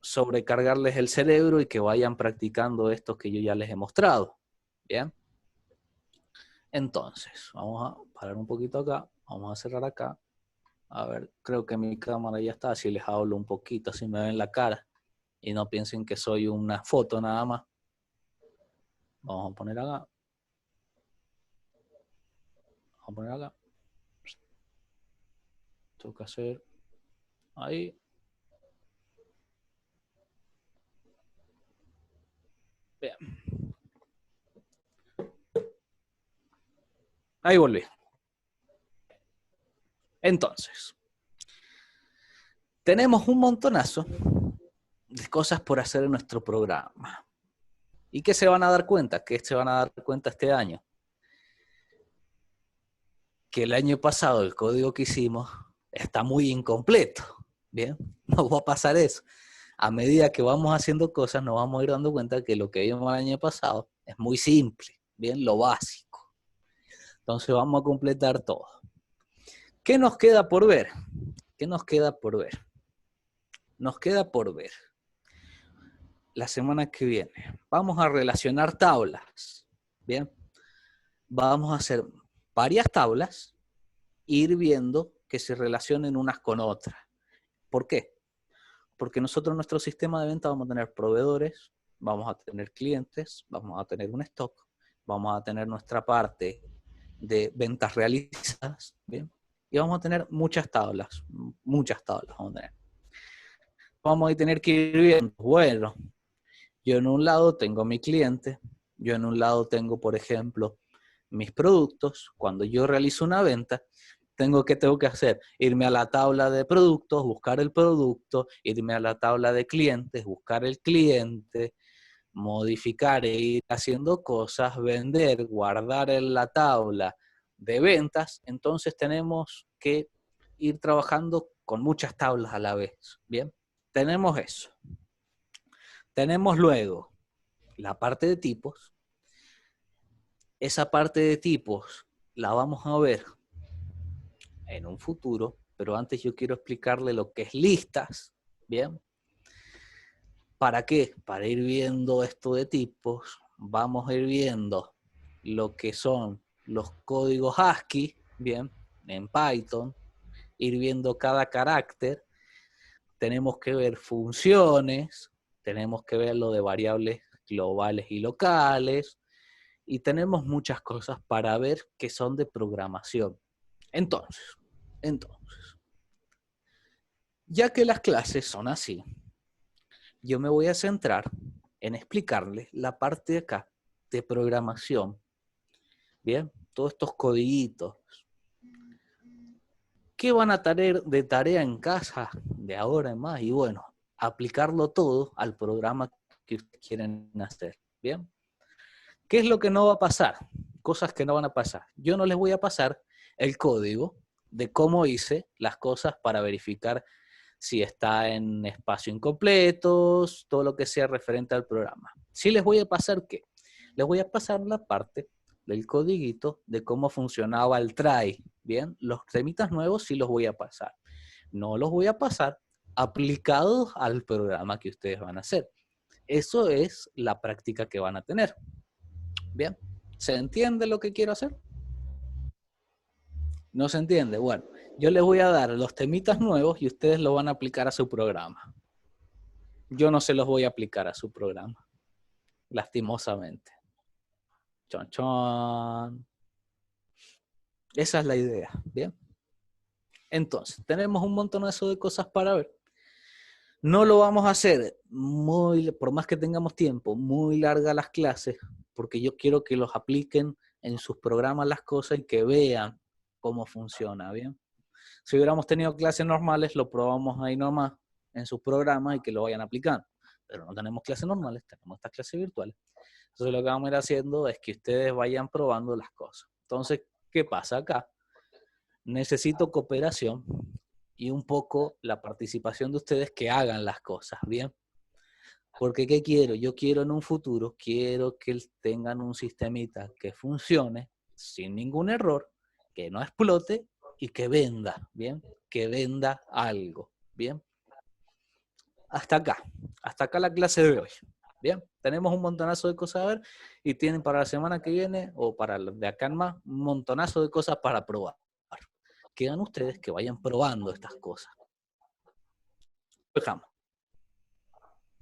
sobrecargarles el cerebro y que vayan practicando esto que yo ya les he mostrado. Bien. Entonces, vamos a parar un poquito acá. Vamos a cerrar acá. A ver, creo que mi cámara ya está. Así les hablo un poquito, así me ven la cara. Y no piensen que soy una foto nada más. Vamos a poner acá. Vamos a poner acá. Tengo que hacer ahí. Bien. Ahí volví. Entonces, tenemos un montonazo de cosas por hacer en nuestro programa. ¿Y qué se van a dar cuenta? ¿Qué se van a dar cuenta este año? Que el año pasado el código que hicimos está muy incompleto. Bien, no va a pasar eso. A medida que vamos haciendo cosas, nos vamos a ir dando cuenta que lo que vimos el año pasado es muy simple, bien, lo básico. Entonces vamos a completar todo. ¿Qué nos queda por ver? ¿Qué nos queda por ver? Nos queda por ver la semana que viene. Vamos a relacionar tablas. Bien, vamos a hacer varias tablas e ir viendo que se relacionen unas con otras. ¿Por qué? Porque nosotros en nuestro sistema de venta vamos a tener proveedores, vamos a tener clientes, vamos a tener un stock, vamos a tener nuestra parte de ventas realizadas, ¿bien? Y vamos a tener muchas tablas vamos a tener. Vamos a tener que ir viendo, bueno, yo en un lado tengo mi cliente, yo en un lado tengo, por ejemplo, mis productos. Cuando yo realizo una venta, tengo que hacer? Irme a la tabla de productos, buscar el producto, irme a la tabla de clientes, buscar el cliente, modificar e ir haciendo cosas, vender, guardar en la tabla de ventas. Entonces tenemos que ir trabajando con muchas tablas a la vez. Bien, tenemos eso. Tenemos luego la parte de tipos. Esa parte de tipos la vamos a ver en un futuro, pero antes yo quiero explicarle lo que es listas, ¿bien? ¿Para qué? Para ir viendo esto de tipos, vamos a ir viendo lo que son los códigos ASCII, ¿bien? En Python, ir viendo cada carácter, tenemos que ver funciones, tenemos que ver lo de variables globales y locales, y tenemos muchas cosas para ver que son de programación. Entonces, ya que las clases son así, yo me voy a centrar en explicarles la parte de acá de programación. Bien, todos estos codiguitos. ¿Qué van a tener de tarea en casa de ahora en más? Y bueno, aplicarlo todo al programa que ustedes quieren hacer. Bien. ¿Qué es lo que no va a pasar? Cosas que no van a pasar. Yo no les voy a pasar el código de cómo hice las cosas para verificar si está en espacio incompletos, todo lo que sea referente al programa. Sí les voy a pasar ¿qué? Les voy a pasar la parte del codiguito de cómo funcionaba el try. Bien, los temitas nuevos sí los voy a pasar. No los voy a pasar aplicados al programa que ustedes van a hacer. Eso es la práctica que van a tener. Bien, ¿se entiende lo que quiero hacer? ¿No se entiende? Bueno, yo les voy a dar los temitas nuevos y ustedes lo van a aplicar a su programa. Yo no se los voy a aplicar a su programa, lastimosamente. Chon, chon. Esa es la idea, ¿bien? Entonces, tenemos un montonazo de cosas para ver. No lo vamos a hacer por más que tengamos tiempo, muy largas las clases, porque yo quiero que los apliquen en sus programas las cosas y que vean cómo funciona, ¿bien? Si hubiéramos tenido clases normales, lo probamos ahí nomás en sus programas y que lo vayan aplicando. Pero no tenemos clases normales, tenemos estas clases virtuales. Entonces lo que vamos a ir haciendo es que ustedes vayan probando las cosas. Entonces, ¿qué pasa acá? Necesito cooperación y un poco la participación de ustedes que hagan las cosas, ¿bien? Porque ¿qué quiero? Yo quiero en un futuro, quiero que tengan un sistemita que funcione sin ningún error, que no explote y que venda, ¿bien? Que venda algo, ¿bien? Hasta acá la clase de hoy, ¿bien? Tenemos un montonazo de cosas a ver y tienen para la semana que viene o para de acá en más un montonazo de cosas para probar. Quedan ustedes que vayan probando estas cosas. Dejamos.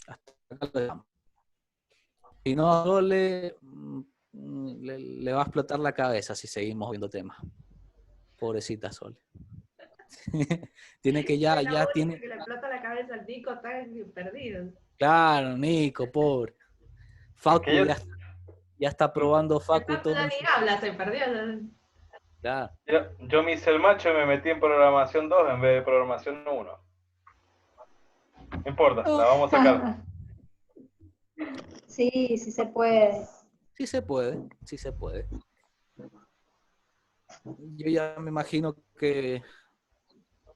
Hasta acá lo dejamos. Si no, le va a explotar la cabeza si seguimos viendo temas. Pobrecita Sole. Tiene que ya tiene. Que le explota la cabeza al Nico, está perdido. Claro, Nico, pobre. Facu ya está probando Facu todo. Ya ni habla, se perdió. Claro. Yo me hice el macho y me metí en programación 2 en vez de programación 1. No importa, la vamos a sacar. Sí, sí se puede. Sí se puede, sí se puede. Yo ya me imagino que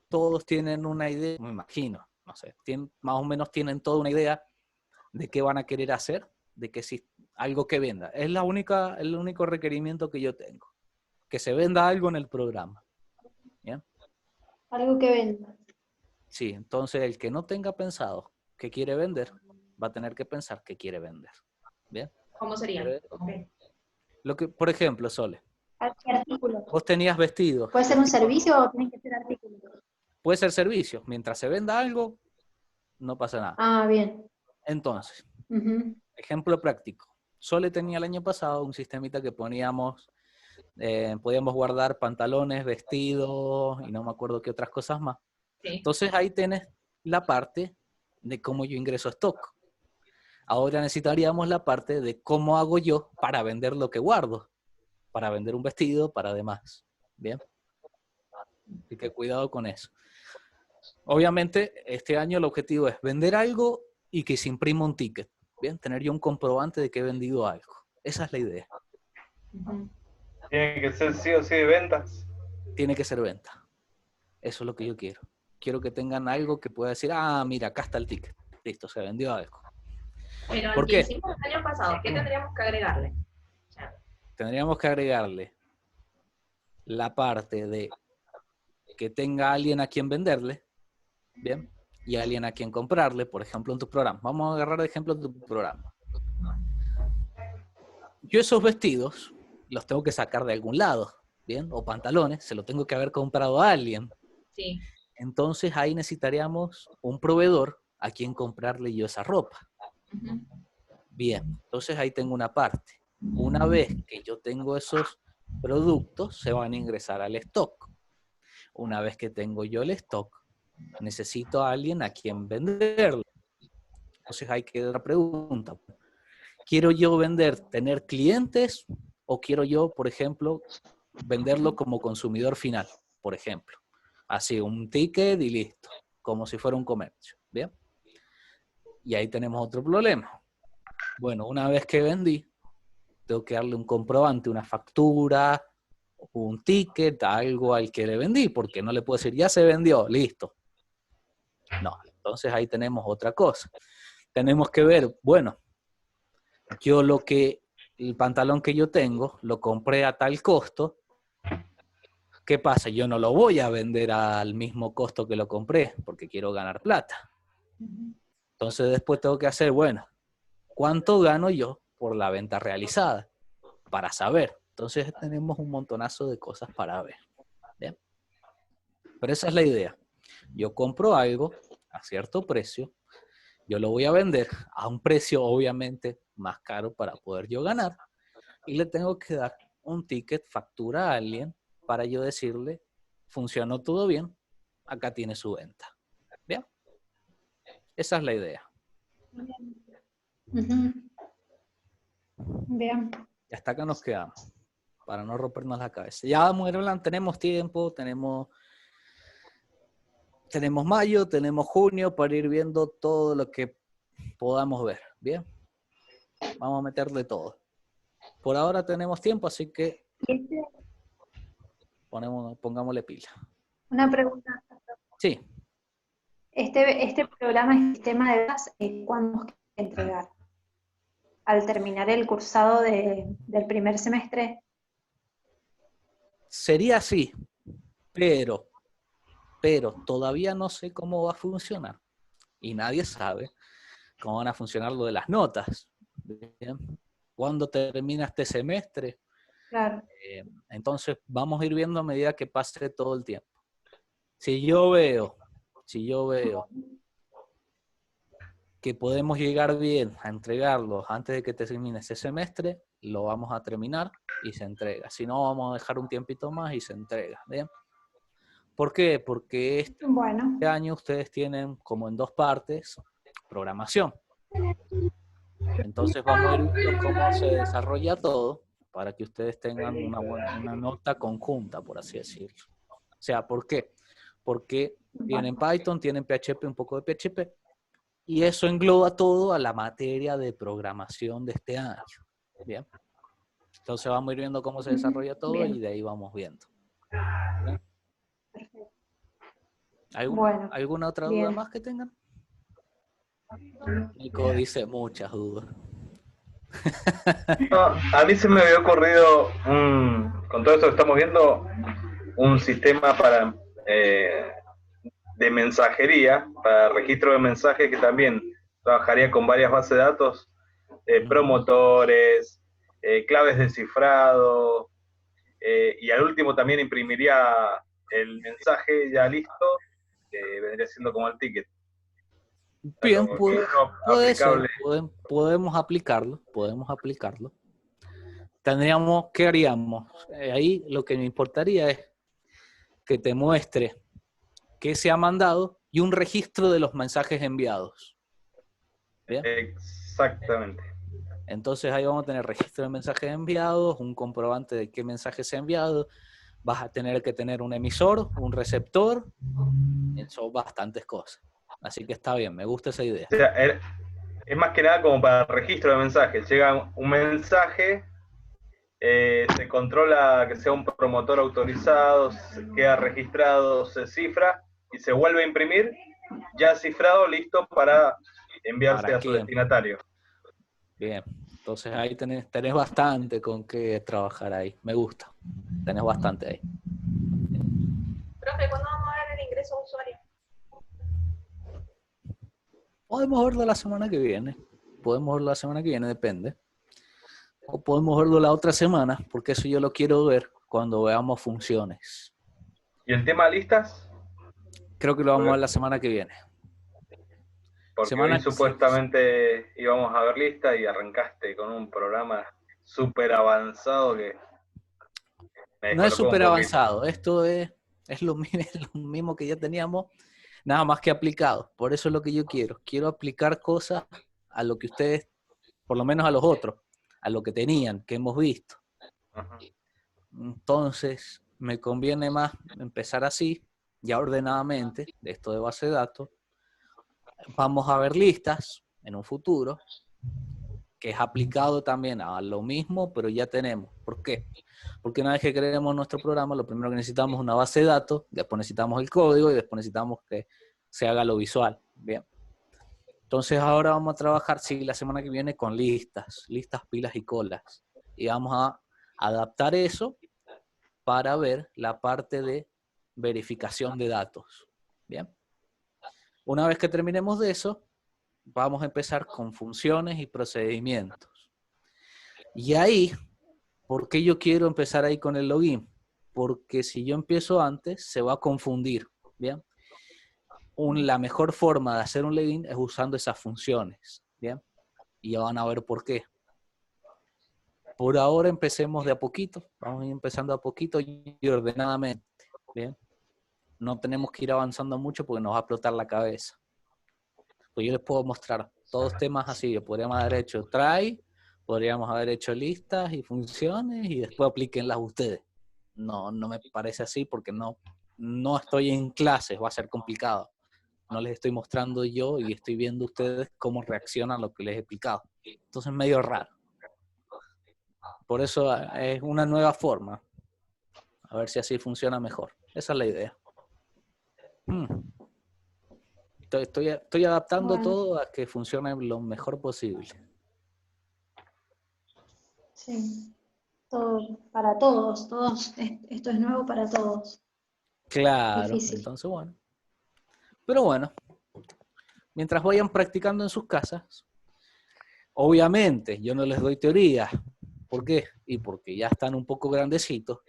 todos tienen una idea, me imagino, no sé, más o menos tienen toda una idea de qué van a querer hacer, de que si algo que venda. Es el único requerimiento que yo tengo, que se venda algo en el programa. ¿Bien? Algo que venda. Sí, entonces el que no tenga pensado que quiere vender, va a tener que pensar que quiere vender. ¿Bien? ¿Cómo sería? Okay. Por ejemplo, Sole, Artículos. vos tenías vestidos. ¿Puede ser un servicio o tienen que ser artículos? Puede ser servicio. Mientras se venda algo, no pasa nada. Ah, bien. Entonces, ejemplo práctico. Sole tenía el año pasado un sistemita que podíamos guardar pantalones, vestidos y no me acuerdo qué otras cosas más. Sí. Entonces ahí tenés la parte de cómo yo ingreso stock. Ahora necesitaríamos la parte de cómo hago yo para vender lo que guardo. Para vender un vestido, para demás. ¿Bien? Así que cuidado con eso. Obviamente, este año el objetivo es vender algo y que se imprima un ticket. Bien, tener yo un comprobante de que he vendido algo. Esa es la idea. ¿Tiene que ser sí o sí de ventas? Tiene que ser venta. Eso es lo que yo quiero. Quiero que tengan algo que pueda decir, ah, mira, acá está el ticket. Listo, se vendió algo. Pero ¿por el que qué? hicimos el año pasado, ¿qué tendríamos que agregarle? Tendríamos que agregarle la parte de que tenga alguien a quien venderle, ¿bien? Y alguien a quien comprarle, por ejemplo, en tu programa. Vamos a agarrar de ejemplo tu programa. Yo esos vestidos los tengo que sacar de algún lado, ¿bien? O pantalones, se los tengo que haber comprado a alguien. Sí. Entonces ahí necesitaríamos un proveedor a quien comprarle yo esa ropa. Bien, entonces ahí tengo una parte. Una vez que yo tengo esos productos, se van a ingresar al stock. Una vez que tengo yo el stock, necesito a alguien a quien venderlo. Entonces hay que dar la pregunta. ¿Quiero yo tener clientes o quiero yo, por ejemplo, venderlo como consumidor final, por ejemplo? Así, un ticket y listo, como si fuera un comercio, ¿bien? Y ahí tenemos otro problema. Bueno, una vez que vendí, tengo que darle un comprobante, una factura, un ticket, algo al que le vendí, porque no le puedo decir, ya se vendió, listo. No, entonces ahí tenemos otra cosa. Tenemos que ver, bueno, yo el pantalón que yo tengo, lo compré a tal costo. ¿Qué pasa? Yo no lo voy a vender al mismo costo que lo compré, porque quiero ganar plata. Entonces después tengo que hacer, bueno, ¿cuánto gano yo por la venta realizada? Para saber. Entonces tenemos un montonazo de cosas para ver. ¿Bien? Pero esa es la idea. Yo compro algo a cierto precio, yo lo voy a vender a un precio obviamente más caro para poder yo ganar, y le tengo que dar un ticket, factura a alguien, para yo decirle, funcionó todo bien, acá tiene su venta. ¿Bien? Esa es la idea. Ujú. Bien. Y hasta acá nos quedamos, para no rompernos la cabeza. Ya, mujer blanca, tenemos tiempo, tenemos mayo, tenemos junio para ir viendo todo lo que podamos ver. Bien, vamos a meterle todo. Por ahora tenemos tiempo, así que pongámosle pila. Una pregunta. Sí, Este programa de sistema de gas, ¿cuándo es que entregar? ¿Al terminar el cursado del primer semestre? sería así, pero todavía no sé cómo va a funcionar. Y nadie sabe cómo van a funcionar lo de las notas. Bien. ¿Cuándo termina este semestre? Claro. Entonces vamos a ir viendo a medida que pase todo el tiempo. Si yo veo que podemos llegar bien a entregarlos antes de que termine ese semestre, lo vamos a terminar y se entrega. Si no, vamos a dejar un tiempito más y se entrega. ¿Bien? ¿Por qué? Porque este Bueno, año ustedes tienen como en 2 partes programación. Entonces vamos a ir viendo cómo se desarrolla todo para que ustedes tengan una nota conjunta, por así decirlo. O sea, ¿por qué? Porque tienen Python, tienen PHP, un poco de PHP, y eso engloba todo a la materia de programación de este año. Bien. Entonces vamos a ir viendo cómo se desarrolla todo bien. y de ahí vamos viendo. Perfecto. ¿Alguna Bueno, otra duda bien. más que tengan? Nico dice muchas dudas. No, a mí se me había ocurrido, con todo esto que estamos viendo, un sistema de mensajería, para registro de mensajes, que también trabajaría con varias bases de datos, promotores, claves de cifrado, y al último también imprimiría el mensaje ya listo, que vendría siendo como el ticket. Bien, puede ser, Aplicable. podemos aplicarlo. ¿Qué haríamos? Ahí lo que me importaría es que te muestre qué se ha mandado y un registro de los mensajes enviados. ¿Bien? Exactamente. Entonces ahí vamos a tener registro de mensajes enviados, un comprobante de qué mensaje se ha enviado, vas a tener que tener un emisor, un receptor, son bastantes cosas. Así que está bien, me gusta esa idea. O sea, es más que nada como para registro de mensajes. Llega un mensaje, se controla que sea un promotor autorizado, queda registrado, se cifra y se vuelve a imprimir, ya cifrado, listo para enviarse ¿Para a su qué? destinatario. Bien, entonces ahí tenés bastante con qué trabajar ahí. Me gusta, tenés bastante ahí. Profe, ¿cuándo vamos a ver el ingreso a usuario? Podemos verlo la semana que viene, depende. O podemos verlo la otra semana, porque eso yo lo quiero ver cuando veamos funciones. ¿Y el tema listas? Creo que lo vamos a ver la semana que viene. Porque hoy supuestamente íbamos a ver listas y arrancaste con un programa súper avanzado que me No es descolocó un súper poquito. avanzado, esto es lo mismo que ya teníamos, nada más que aplicado. Por eso es lo que yo quiero. Quiero aplicar cosas a lo que ustedes, por lo menos a los otros, a lo que tenían, que hemos visto. Ajá. Entonces, me conviene más empezar así, ya ordenadamente, de esto de base de datos. Vamos a ver listas en un futuro. que es aplicado también a lo mismo, pero ya tenemos. ¿Por qué? Porque una vez que creemos nuestro programa, lo primero que necesitamos es una base de datos, después necesitamos el código y después necesitamos que se haga lo visual. Bien. Entonces ahora vamos a trabajar, sí, la semana que viene con listas, pilas y colas. Y vamos a adaptar eso para ver la parte de verificación de datos. Bien. Una vez que terminemos de eso, vamos a empezar con funciones y procedimientos. Y ahí, ¿por qué yo quiero empezar ahí con el login? Porque si yo empiezo antes, se va a confundir. Bien. La mejor forma de hacer un login es usando esas funciones. Bien. Y ya van a ver por qué. Por ahora empecemos de a poquito. Vamos a ir empezando a poquito y ordenadamente. Bien. No tenemos que ir avanzando mucho porque nos va a explotar la cabeza. Pues yo les puedo mostrar todos temas así. Podríamos haber hecho try, podríamos haber hecho listas y funciones y después aplíquenlas ustedes. No me parece así porque no estoy en clases, va a ser complicado. No les estoy mostrando yo y estoy viendo ustedes cómo reaccionan a lo que les he explicado. Entonces es medio raro. Por eso es una nueva forma. A ver si así funciona mejor. Esa es la idea. Estoy adaptando todo a que funcione lo mejor posible. Sí, todo, para todos, esto es nuevo para todos. Claro, Difícil. entonces bueno. Pero bueno, mientras vayan practicando en sus casas, obviamente yo no les doy teoría. ¿Por qué? Y porque ya están un poco grandecitos,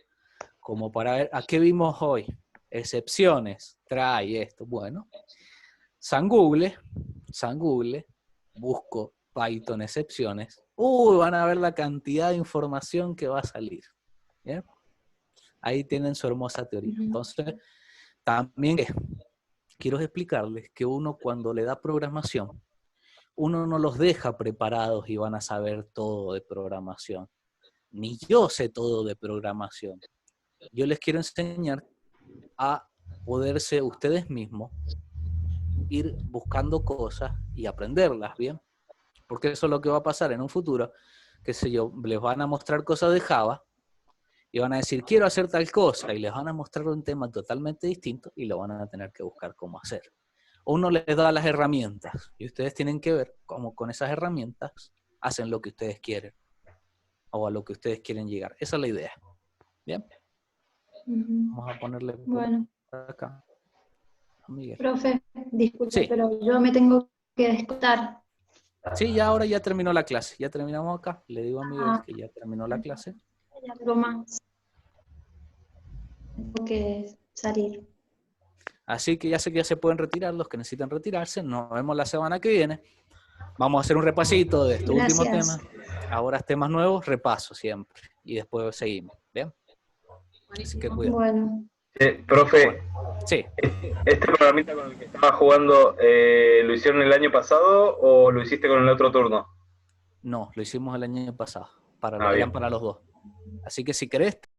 como para ver, ¿a qué vimos hoy? Excepciones, trae esto. Bueno, San Google, busco Python excepciones. Van a ver la cantidad de información que va a salir. ¿Bien? Ahí tienen su hermosa teoría. Entonces, también quiero explicarles que uno cuando le da programación, uno no los deja preparados y van a saber todo de programación. Ni yo sé todo de programación. Yo les quiero enseñar a poderse ustedes mismos ir buscando cosas y aprenderlas, ¿bien? Porque eso es lo que va a pasar en un futuro, qué sé yo, les van a mostrar cosas de Java y van a decir, quiero hacer tal cosa, y les van a mostrar un tema totalmente distinto y lo van a tener que buscar cómo hacer. Uno les da las herramientas y ustedes tienen que ver cómo con esas herramientas hacen lo que ustedes quieren o a lo que ustedes quieren llegar. Esa es la idea. ¿Bien? Vamos a ponerle por acá. Miguel. Profe, disculpe, Sí. pero yo me tengo que descontar. Sí, ya ahora ya terminó la clase. Ya terminamos acá. Le digo a Miguel que ya terminó la clase. Hay algo más. Tengo que salir. Así que ya sé que ya se pueden retirar los que necesitan retirarse. Nos vemos la semana que viene. Vamos a hacer un repasito de estos últimos temas. Ahora temas nuevos, repaso siempre. Y después seguimos. ¿Bien? Así que cuidado. Bueno. Profe, sí. ¿Este programita con el que estaba jugando lo hicieron el año pasado o lo hiciste con el otro turno? No, lo hicimos el año pasado. Eran bien. para los dos. Así que si querés,